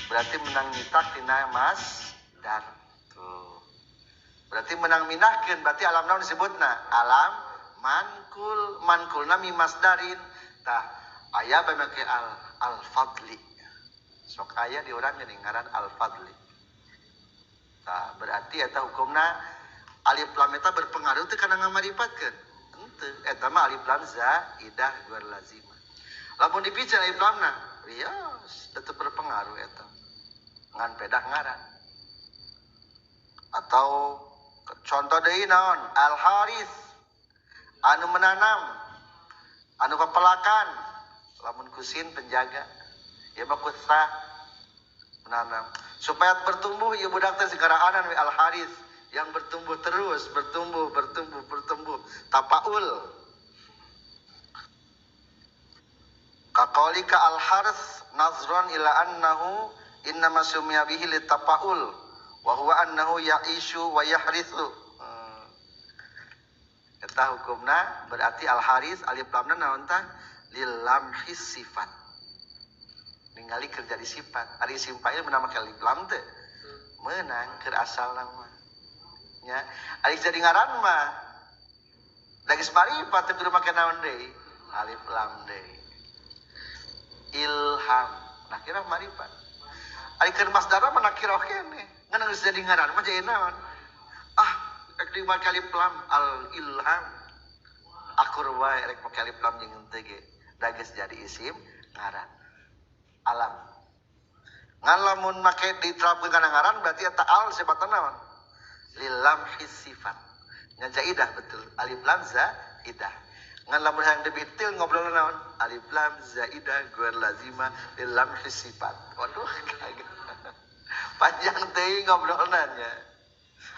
berarti menang nyitak tina masdar. Berarti menang minahkeun berarti alam naon disebutna alam mankul. Mankulna mi masdarin tah aya bamake al fadli sok aya di urang geuning ngaran al fadli. Tah berarti eta hukumna alif lam eta berpengaruh teu kana ngamarifatkeun henteu eta mah alif lam zaidah goer lazimah. Lamun dipiceun alif lamna rios tetep berpengaruh eta ngan pedah ngaran. Atau contoh deui naon al haris anu menanam anu papelakan lamun kusin penjaga ieu mah kusa menanam supaya bertumbuh ieu budak teh sigaraanan we al haris yang bertumbuh terus bertumbuh tapaul kaqaulika al haris nazron ila annahu innama sumiya bihi litapaul wa huwa annahu ya'ishu wa yahrithu. Eta hukumna berarti al haris alif lamna naon tah lil lamhis sifat. Ningali keur jadi sifat. Ari isim fa'il meunang make alif lam teh meunang keur asal nama. Nya, ari jadi ngaran mah da geus marifat teh kudu make naon deui? Alif lam deui. Ilham. Nah kira marifat. Ari keur masdar mah nakira keneh. Ngan geus jadi ngaran mah jadi naon? Rek di make alif lam al ilham. Akur wae rek make alif lam jeung henteu ge. Da geus jadi isim ngaran. Alam. Ngan lamun make diterapkeun kana ngaran berarti eta al sifatna naon? Lil lamhis sifat. Nya zaidah betul. Alif lam zaidah. Ngan lamun hayang debitil ngobrol naon? Alif lam zaidah goer lazimah lil lamhis sifat. Waduh kaget. Panjang teh ngobrolna nya.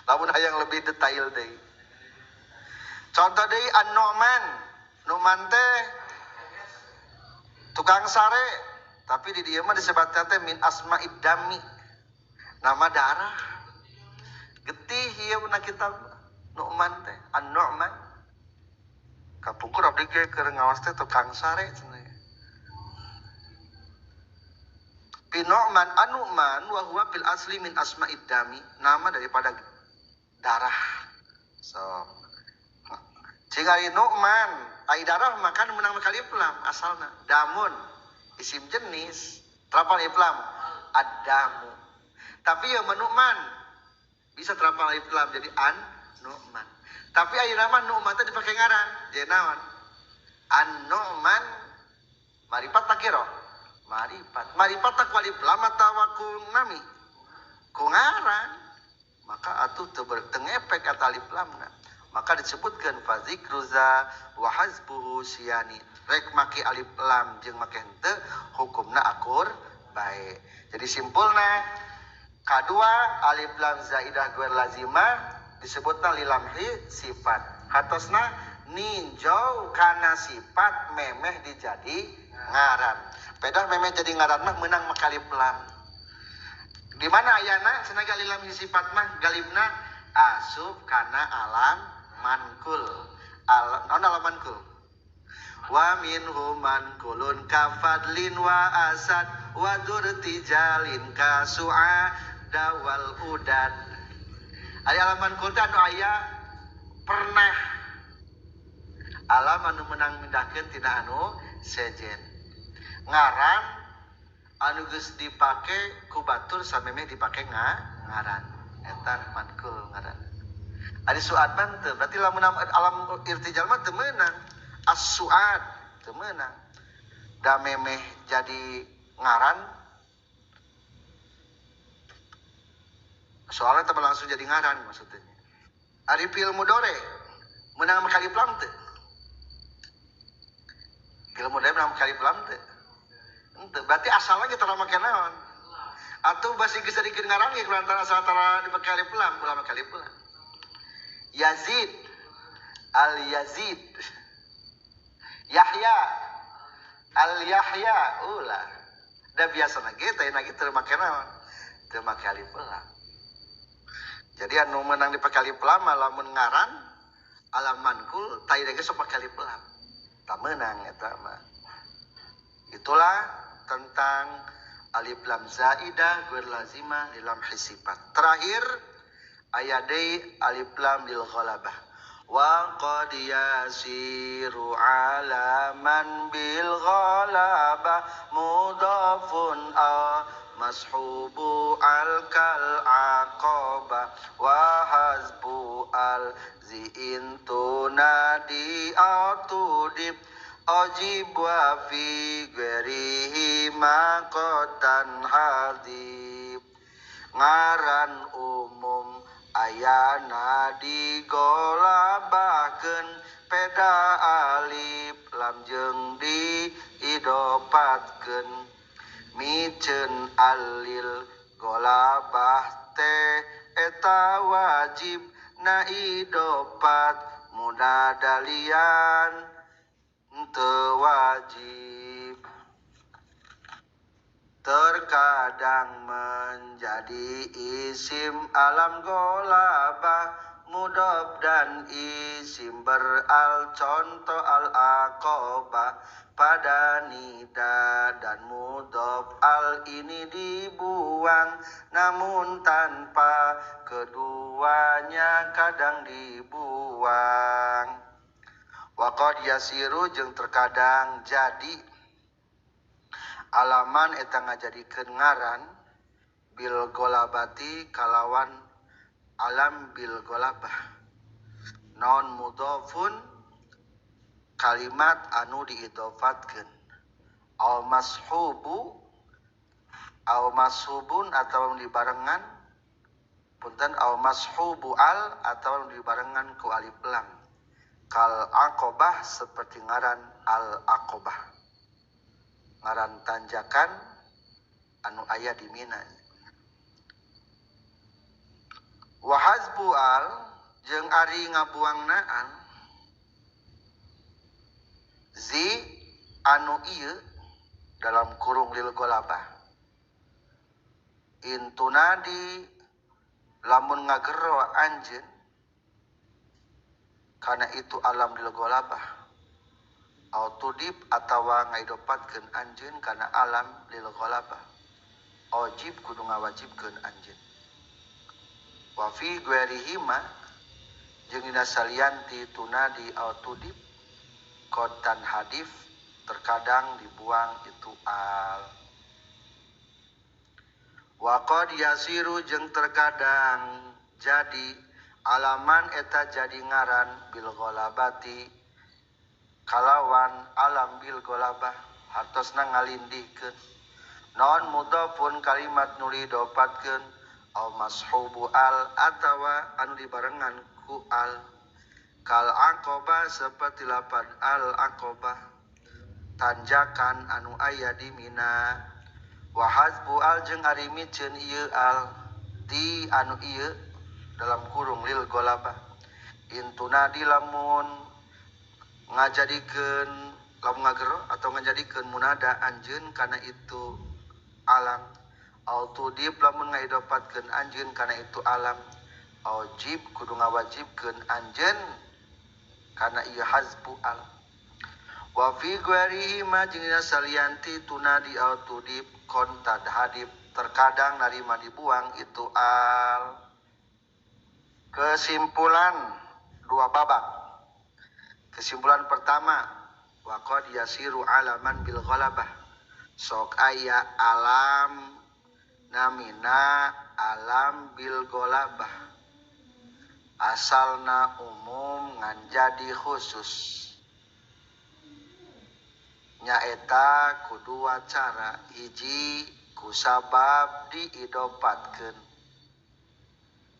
Lamun hayang lebih detail teh. Contoh deui an-Nu'man. Nu'man teh tukang sare tapi di dieu mah disebutna teh min asma'id dami nama darah getih ieu na kitab Nu'man teh An-Nu'man kapungkur abdi ge keur ngawas teh tukang sare cenah Nu'man An-Nu'man wa huwa fil asli min asma'id dami nama daripada darah so jika Nu'man ai darah makan menang kali pelam asalna damun isim jenis terapal iflam ad-damu tapi ya Nu'man bisa terapal iflam jadi An-Nu'man tapi ayeuna mah Nu'man teh dipake ngaran jadi naon An-Nu'man marifat takiro marifat tak wali iflam atawa ku nami ku ngaran maka atuh teu bertengepek kata alif lamna maka disebutkan fazikruza wa hasbuhu siyani rek make alif lam jeung make henteu hukumna akur bae jadi simpulna kadua alif lam zaidah guer lazimah disebutna lilamhi sifat hatosna ninjau kana sifat memeh dijadi ngaran pedah memeh jadi ngaran mah meunang make alif lam di mana ayana cenah galilam sifat mah galibna asub kana alam mankul alam mankul wa minhum mankulun kafadlin wa asad wa durtijalin ka su'ada wal udad ari alam mankul teh anu aya pernah alam anu menang mindahkeun tina anu sejen ngaran anu geus dipake ku batur samemeh dipake ngaran eta mankul ngaran ari suad mah teu berarti lamun alam irtijal mah teu meunang as-suad teu meunang da memeh jadi ngaran soalnya teu langsung jadi ngaran maksudnya ari fi'il mudhari meunang make alif lam teu fi'il mudhari meunang make alif lam teu berarti asalnya kita make naon atuh basi geus dikeun ngaran ge kulantaran asal tara dipake alif lam ulah make alif lam Yazid al-Yazid Yahya al-Yahya ulah da biasana ge teh na kitu make naon teu make alif lam jadi anu meunang dipake alif lam lamun ngaran alam mankul tai ge sok make alif lam tah meunang eta mah itulah tentang alif lam zaidah guer lazimah di lam hisifat terakhir ayat deui alif lam lil ghalabah wa qad yasiru alaman bil ghalabah mudafun mashubu al kal aqaba wa hasbu al ziin tunadi atudib ajib wa fi ghairihi maqatan hadib ngaran umum ayana digolabahkeun peda alif lam jeung diidopatkeun miceun alil golabah teh eta wajib na idopat munadalian teu wajib terkadang menjadi isim alam golabah mudhof dan isim beral contoh al aqobah pada nida dan mudhof al ini dibuang namun tanpa keduanya kadang dibuang waqad yasiru jeung terkadang jadi alaman eta ngajadikeun ngaran bil golabati kalawan alam bil golabah non mudhofun kalimat anu diidofatkeun aw mashubun atau dibarengan punten aw mashubu al atau dibarengan ku alif lam kal aqobah seperti ngaran al aqobah ngaran tanjakan anu aya di Mina wa hasbu al jeung ari ngabuangnaan zi anu ieu dalam kurung lil golabah. Intunadi lamun ngagero anjeun karena itu alam lil golabah. Autudib atawa ngaidopatkeun anjeun karena alam lil golabah. Ojib kudu ngawajibkeun anjeun. Wa fi ghairihima jeung dina salianti tunadi autudib kotan hadif terkadang dibuang itu al. Wa qad yasiru jeung terkadang jadi alaman eta jadi ngaran bil ghalabati kalawan alam bil ghalabah hartosna ngalindihkeun non mudhafun kalimat nuli dopatkeun au mashubu al atawa anu dibarengan ku al kal aqobah seperti lapan al aqobah tanjakan anu aya di Mina wa hasbu al jeung ari miceun ieu al di anu ieu dalam kurung lil golabah intunadi lamun ngajadikeun lamun ngagero atau ngajadikeun munada anjeun kana itu alam autudib lamun ngaidopatkeun anjeun kana itu alam aujib kudu ngawajibkeun anjeun kana ieu hasbu al wa fi ghairihi ma jeung salianti tunadi autudib kontad hadib terkadang narima dibuang itu al. Kesimpulan dua babak. Kesimpulan pertama, wa qad yasiru alaman bil ghalabah. Sok aya alam namina alam bil ghalabah. Asalna umum ngan jadi khusus. Nyaeta kudua cara hiji kusabab diidopatkeun.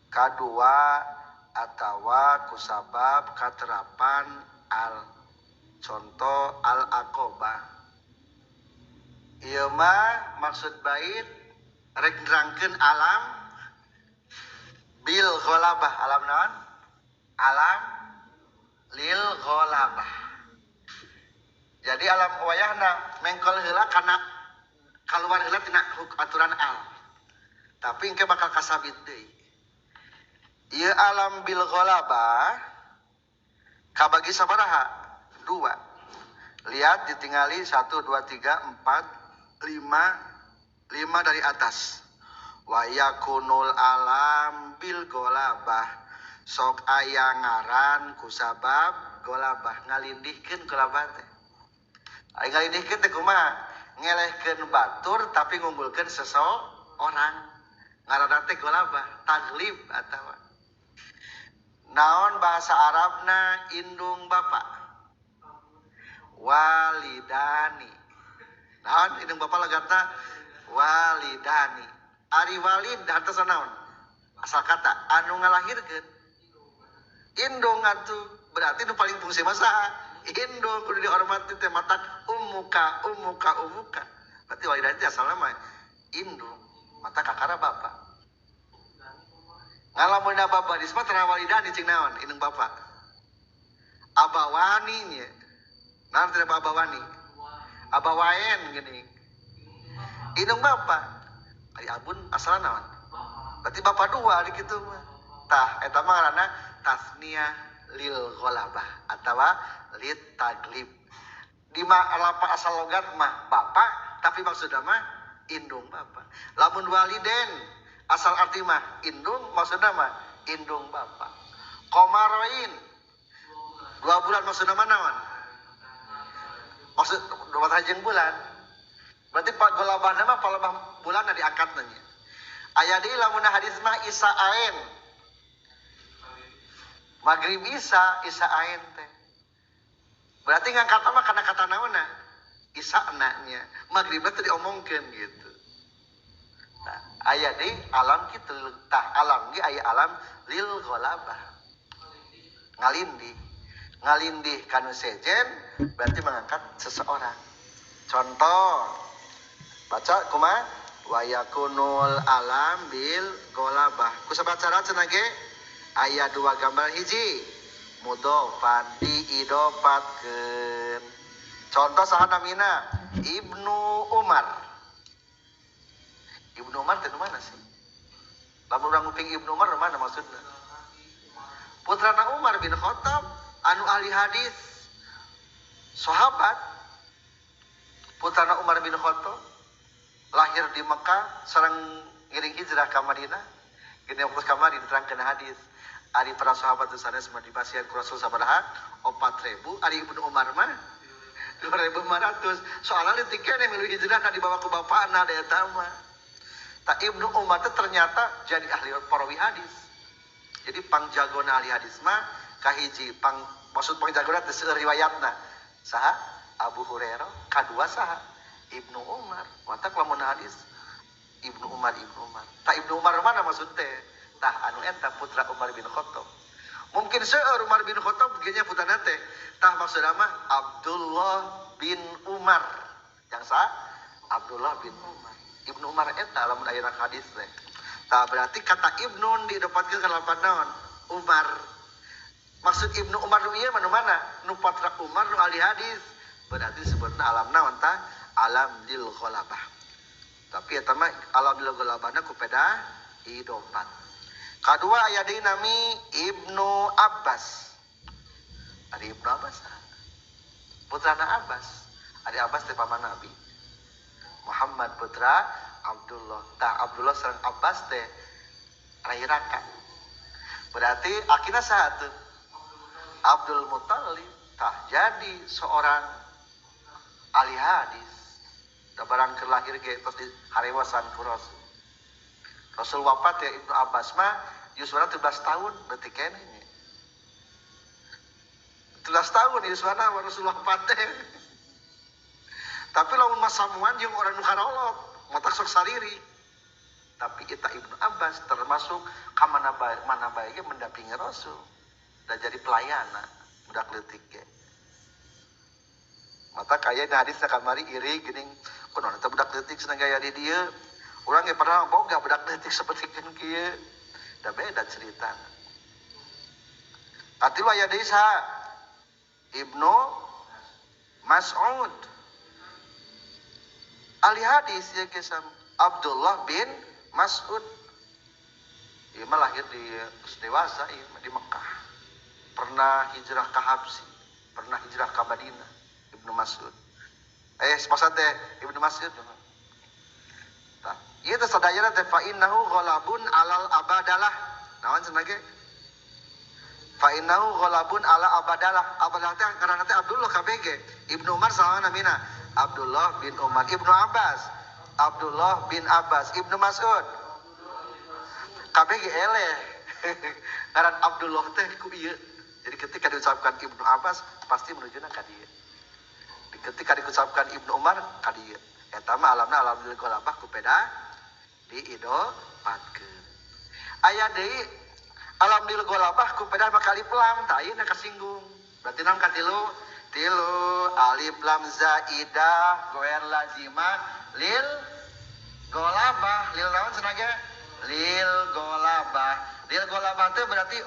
Kadua atawa kusabab katerapan al contoh al aqobah ieu mah maksud bait rek nerangkeun alam bil ghalabah alam naon alam lil ghalabah jadi alam wayahna mengkol heula kana kaluar heula tina aturan al tapi engke bakal kasabit deui. Ieu alam bil ghalabah kabagi sabaraha? 2. Lihat ditingali 1 2 3 4 5 dari atas. Wa yakunul alam bil ghalabah sok aya ngaran ku sabab ghalabah ngalindihkeun ghalabah teh. Ai ngalindihkeun teh kumaha? Ngelehkeun batur tapi ngunggulkeun seseorang. Ngaranna teh ghalabah, taglib atawa naon bahasa Arabna indung bapak walidani naon indung bapak lagatna walidani ari walid hartos naon asal kata anu ngalahirkeun indung atuh berarti nu paling fungsi masa indung kudu dihormati teh mata ummuka berarti walidani asalna mah indung mata kakara bapak ngalamun bapak disebut tara walidani cing naon indung bapak abawani nya naon teh abawani abawaen geuning indung bapak ari abun asalna naon berarti bapak dua ari kitu mah tah eta mah ngaranna tasniyah lil ghalabah atawa lit taglib di lapa asal logat mah bapak tapi maksudna mah indung bapak lamun waliden asal arti mah indung maksudna mah indung bapak. Komaroin 2 bulan maksudna mah naon? Maksud 2 tahun bulan. Berarti pak golabahna mah palebah bulan diangkatna nya. Aya deui lamun hadis mah isa'ain. Magrib isa'ain teh. Berarti ngangkatna mah kana kata naonna? Isa'na nya. Magribna teh diomongkeun gitu. Aya di alam kitu tah alam ge aya alam lil ghalabah ngalindih kanu sejen berarti mengangkat seseorang contoh baca kumaha wa yakunul alam bil ghalabah kusabat cara cenah ge aya 2 gambar hiji mudhofan diidopatkeun contoh saha namina Ibnu Umar. Ibnu Umar itu mana sih? Lamun urang nguping Ibnu Umar mana maksudnya? Putrana Umar bin Khattab anu ahli hadis. Sahabat putrana Umar bin Khattab lahir di Mekah sareng ngiring hijrah ka Madinah. Gini waktu kamari diterangkan hadis. Ari para sahabat itu sanes dipasihan ku Rasul sabaraha 4.000, ari Ibnu Umar mah 2.500. Soalnya leutik keneh milu hijrah na dibawa ku bapana da eta mah. Tak Ibnu Umar itu ternyata jadi ahli perawi hadis. Jadi pangjagona ahli hadis mah kahiji maksud pangjagona teh seueur riwayatna. Saha? Abu Hurairah, kadua saha? Ibnu Umar. Mata lamun hadis Ibnu Umar. Tak Ibnu Umar mana maksud teh? Tah anu eta putra Umar bin Khattab. Mungkin seueur Umar bin Khattab geunya putrana teh. Tah maksudna mah Abdullah bin Umar. Yang sah Abdullah bin Umar. Ibnu Umar eta lamun aya hadis teh. Tah berarti kata Ibnu didapatkeun ka lapan naon? Umar. Maksud Ibnu Umar nu ieu mana? Nu patra Umar nu ahli hadis. Berarti disebutna alam naon tah? Alam lil ghalabah. Tapi eta mah alam lil ghalabahna ku peda hidopat. Kadua aya deui nami Ibnu Abbas. Ari Ibnu Abbas. Putrana Abbas. Ari Abbas teh paman Nabi. Muhammad putra Abdullah. Tah Abdullah sareng Abbas teh rairaka. Berarti akina satu. Abdul Muthalib. Tah jadi seorang ahli hadis. Da barang keur lahir ge terus diharewasan ku Rasul. Rasul wafat ya Ibnu Abbas mah yuswana 17 tahun berarti keneh. 17 tahun yuswana Rasul wafat teh. Tapi lamun masamuan jeung orang nu karolot, motak sok sariri. Tapi kita Ibnu Abbas termasuk ka mana bae ge mendampingi Rasul. Dan jadi pelayana budak leutik ge. Mata kaya di hadis kamari iri geuning kunaon eta budak leutik cenah gaya di dieu. Urang ge pernah boga budak leutik sapertikeun kieu. Da beda cerita. Katilu aya deui saha? Ibnu Mas'ud. Ahli hadis ya kisah Abdullah bin Mas'ud. Ieu mah lahir di dewasa di Mekah. Pernah hijrah ke Habsyi, pernah hijrah ke Madinah. Ibnu Mas'ud. Maksud teh Ibnu Mas'ud. Ieu teh sadayana teh fa innahu ghalabun alal abadalah. Naon cenah ge? Fa innahu ghalabun ala abadalah. Abadalah teh ngaranna teh Abdullah KBG. Ibnu Umar saha namina? Abdullah bin Umar. Ibnu Abbas, Abdullah bin Abbas. Ibnu Mas'ud, KBG eleh. Ngaran Abdullah teh ku ieu. Jadi ketika diucapkan Ibnu Abbas pasti menunjukna ka dieu. Ketika diucapkan Ibnu Umar ka dieu. Eta mah alamna alam lil ghalabah ku peda diidopatkeun. Aya deui alam lil ghalabah ku peda bakal alif lam tah ieu kasinggung. Berarti naon katilu? Tilu alif lam zaidah goer lazimah lil ghalabah. Lil naon cenah ge? Lil ghalabah. Lil ghalabah teh berarti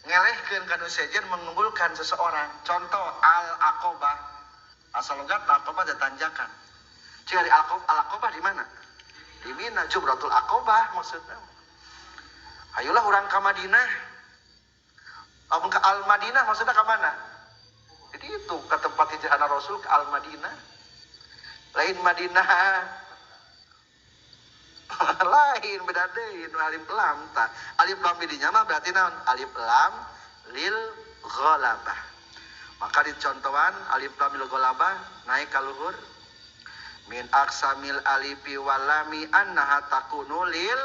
ngelehkeun kana sejen mengumpulkan seseorang. Contoh al-aqabah. Asal logat aqabah tanjakan. Cik dari al-aqabah di mana? Di Mina, Jumratul Aqabah maksudnya. Ayolah orang ke Madinah. Lamun ke Al-Madinah maksudnya ke mana? Jadi itu ke tempat hijrah Rasul ke Al-Madinah. Lain Madinah. Lain beda deui nu alif lam tah. Alif lam didinya mah berarti naon? Alif lam lil ghalabah. Maka dicontohan alif lam lil ghalabah naik ka luhur. Min aksamil alifi walami annaha takunu lil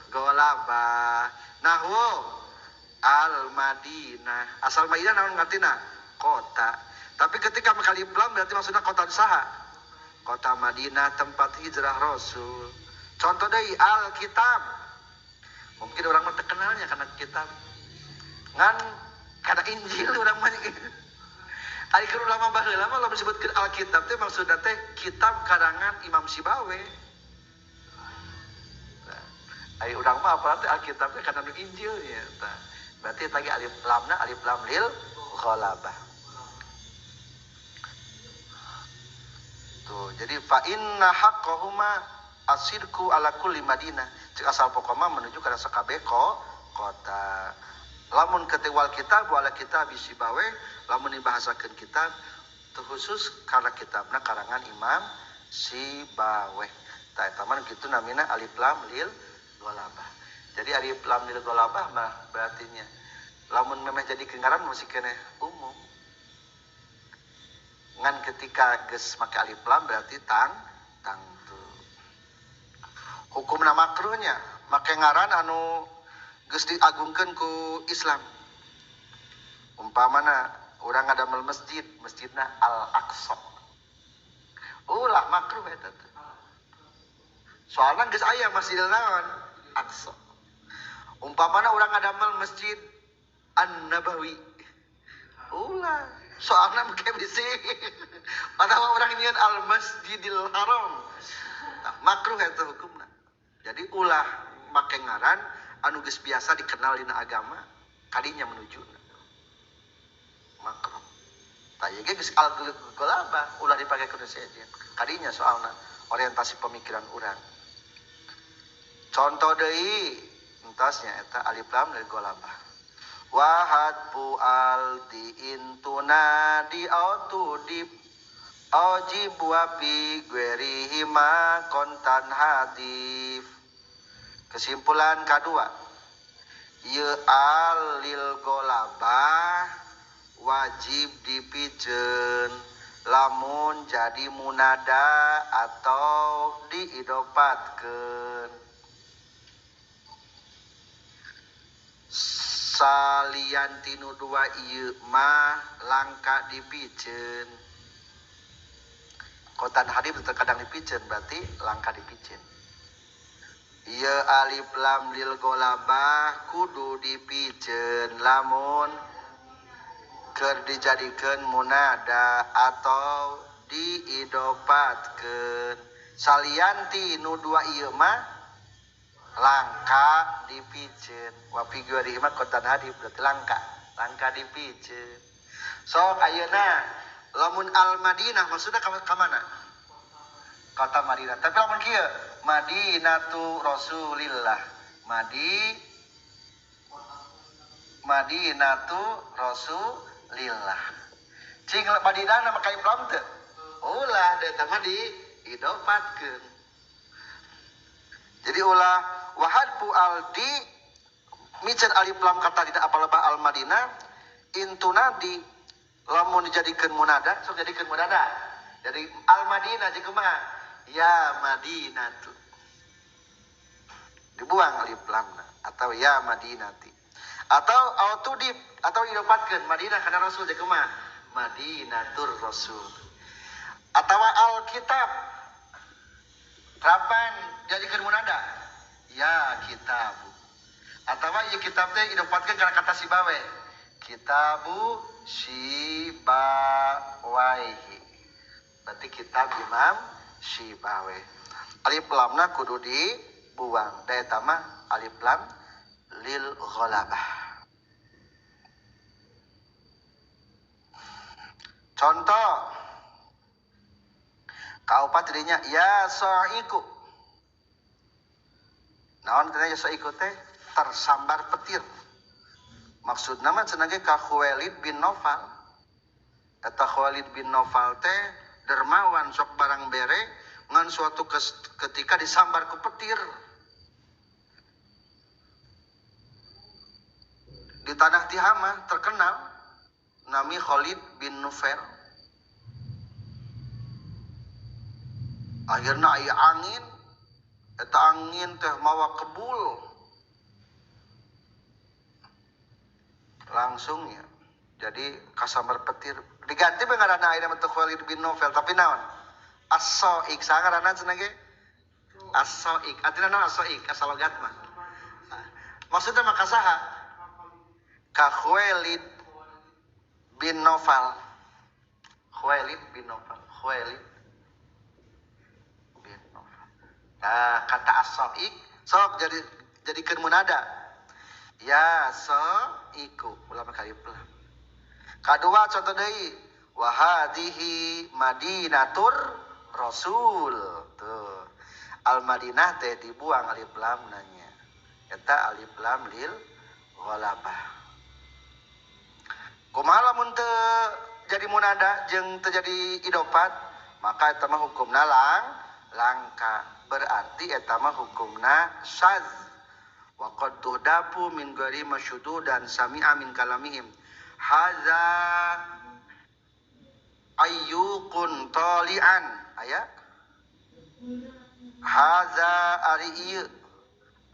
ghalabah. Nahwu al-Madinah. Asal Madinah naon ngartina? Kota. Tapi ketika alif lam berarti maksudnya kota saha? Kota Madinah tempat hijrah Rasul. Contoh deui Alkitab. Mungkin orang mah terkenalnya karena kitab. Ngan karena Injil orang mah ari keur ulama baheula mah lamun disebutkeun Alkitab teh maksudna teh kitab karangan Imam Sibawe. Nah, ari urang mah apa teh Alkitab teh kana nu Injil nya tah. Berarti tadi alif lamna alif lam lil ghalabah. Tuh, jadi fa inna haqqahuma asirku ala kulli Madinah. Cek asal pokoknya menuju ke sakabeh kota. Lamun ketewal kitab wala kitab bisibawe, lamun dibahasakeun kitab teu khusus karena kitabna karangan Imam Sibawe. Tah eta mah kitu namina alif lam lil ghalabah. Jadi alif lam lil ghalabah mah berarti nya lamun memeh jadi kengaran masih kene umum. Ngan ketika geus make alif lam berarti tangtu. Hukumna makruhnya make ngaran anu geus diagungkeun ku Islam. Umpamana urang ngadamel masjidna Al-Aqsa. Ulah makruh eta teh. Soalna geus aya Masjidil naon? Aqsa. Umpamana urang ngadamel Masjid An-Nabawi. Ulah soalna make bisi. Padahal urang nyieun Al-Masjidil Haram. Nah, makruh eta hukumna. Jadi ulah make ngaran anu geus biasa dikenal dina agama kadinya menuju makruh. Tah ieu geus al-ghalabah ulah dipake kudu sejen. Kadinya soalna orientasi pemikiran urang. Contoh deui entasnya eta alif lam lil ghalabah. Wahad pual di intuna di autudib ojib wapi guerihima kontan hadif. Kesimpulan kedua, ye alil golabah wajib dipijeun lamun jadi munada atau diidopatkeun. Salian tinu dua ieu mah langka dipijeun. Kotan hadif terkadang dipijeun berarti langka dipijeun. Ieu alif lam lil ghalabah kudu dipijeun lamun keur dijadikeun munada atau diidopatkeun. Salianti nu dua ieu mah langka dipijeun. Wa fi ghairihi mah qatan hadif berarti langka dipijeun. Sok ayeuna lamun al Madinah maksudna ka mana? Kota Madinah. Tapi lamun kieu Madinatu Rasulillah. Madinatu Rasulillah. Cing Madinah nama ka Islam teu? Ulah da eta mah diidopatkeun. Jadi ulah wahadfu aldi miceun alif lam kata tidak apa-apa al Madinah intunadi lamun dijadikeun munada sok jadikeun munada. Jadi al Madinah jeung kumaha? Ya Madinatu. Dibuang alif lamna atau ya Madinati. Atau autudib atau idopatkeun Madinah kana Rasul jeung kumaha? Madinatur Rasul. Atawa Alkitab kapan jadikeun munada? Ya Kitabu. Atawa ieu kitab teh idopatkeun kana kata sibawe. Kitabu Sibawaihi. Berarti kitab Imam Sibawe. Alif lamna kudu dibuang. Da eta mah alif lam lil ghalabah. Contoh kaopat dirinya ya sa'iku. Naon teh ya sa'iku teh tersambar petir. Maksudna mah cenah ge ka Khuwailid bin Naufal. Eta Khuwailid bin Naufal teh dermawan sok barang bere ngan suatu ketika disambar ku petir. Di tanah Tihama terkenal nami Khalid bin Nufail. Akhirna aya angin, eta angin teh mawa kebul. Langsung ya. Jadi kasambar petir. Diganti be ngaranna ayeuna teh Khalid bin Nufail tapi naon? As-Sa'iq sangaranna cenah ge? As-Sa'iq. Artina naon As-Sa'iq? Asal logat mah. Maksudna mah kasaha? Ka Khalid bin Nufail. Khalid bin Nufail. Nah, kata as-sa'iq sok jadikeun munada. Ya sa'iku ulah make alif lam. Kadua contoh deui wa hadhihi madinatur rasul tuh. Al Madinah teh dibuang alif lam nanya eta alif lam lil ghalabah. Kumaha lamun teu jadi munada jeung teu jadi idofat maka eta mah hukumna langka berarti eta mah hukumna syadz. Wa qad tuhdafu min ghairi masyudu dan sami'a min kalamihim hadza ayyukun talian aya hadza ari ieu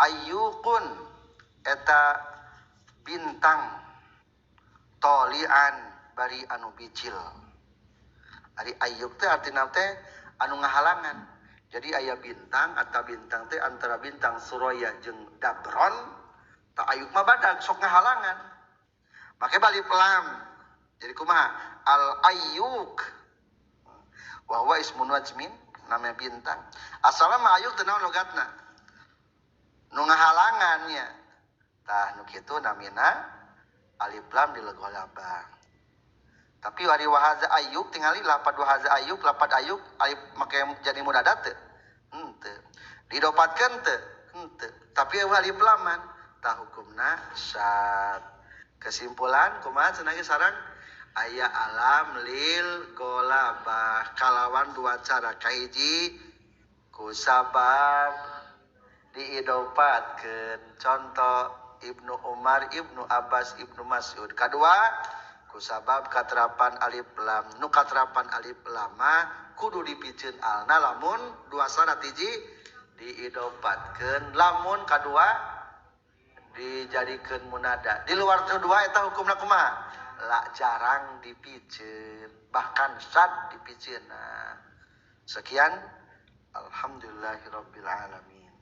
ayyukun eta bintang talian bari anu bicil ari ayyuk teh artina teh anu ngahalangan. Jadi aya bintang atau bintang teh antara bintang Suraya jeung Dabron tak ayuk mah badag sok ngahalangan make balik lam jadi kumaha al ayyuk wa huwa ismun wajmin namanya bintang asalna mah ayuk teh naon logatna nu ngahalangan nya tah nu kitu namina alif lam di ghalabah. Tapi wari wahaza ayyub tingali lapad wahaza ayyub lapad ayyub alif make jadi munada teu henteu didopatkeun teu henteu tapi alif laman tah hukumna syad. Kesimpulan kumaha cenah ge sareng aya alam lil ghalabah kalawan dua cara kahiji ku sabab diidopatkeun contoh Ibnu Umar Ibnu Abbas Ibnu Mas'ud kadua kusabab katerapan alif lam nu katerapan alif lama kudu dipikeun alna lamun dua syarat hiji diidopatkeun lamun kadua dijadikeun munada di luar tu dua eta hukumna kumaha la jarang dipikeun bahkan syad dipikeun. Sekian alhamdulillahirabbil alamin.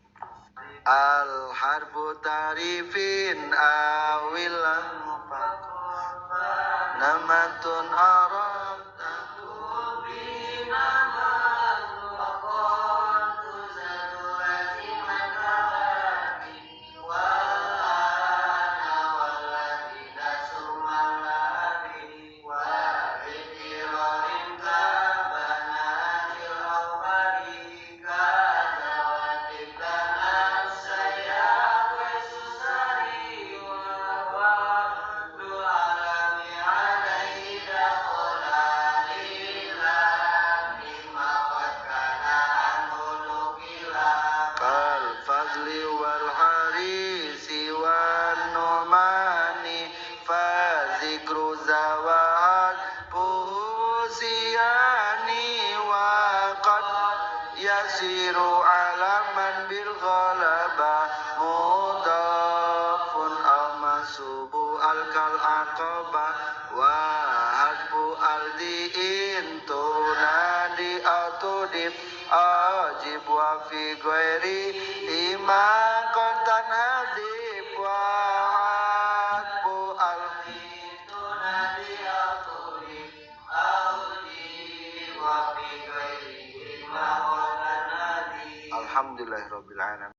Al harbu tarifin awil mufaq namatun arab takul binaman waqon tuzadu aziman kabati walana waladina sumalari wa itirorin kabananil awbari kazawatik danas saya wesusari wabadu alami alaihi dakhola lillah mimma qad kana anulukila kal fadli wal harisi wan numani fazikru zawad puhusiyani wa qad yasiru alaman bil ghalaba mudafun aw masubu al kal aqaba wa hadbu al diin tunadi atudib ajib wa fi ghairi ima kontan hadib wa hadbu al tunadi atudib ajib wa fi ghairi ima kontan hadib. Alhamdulillahirabbil alamin.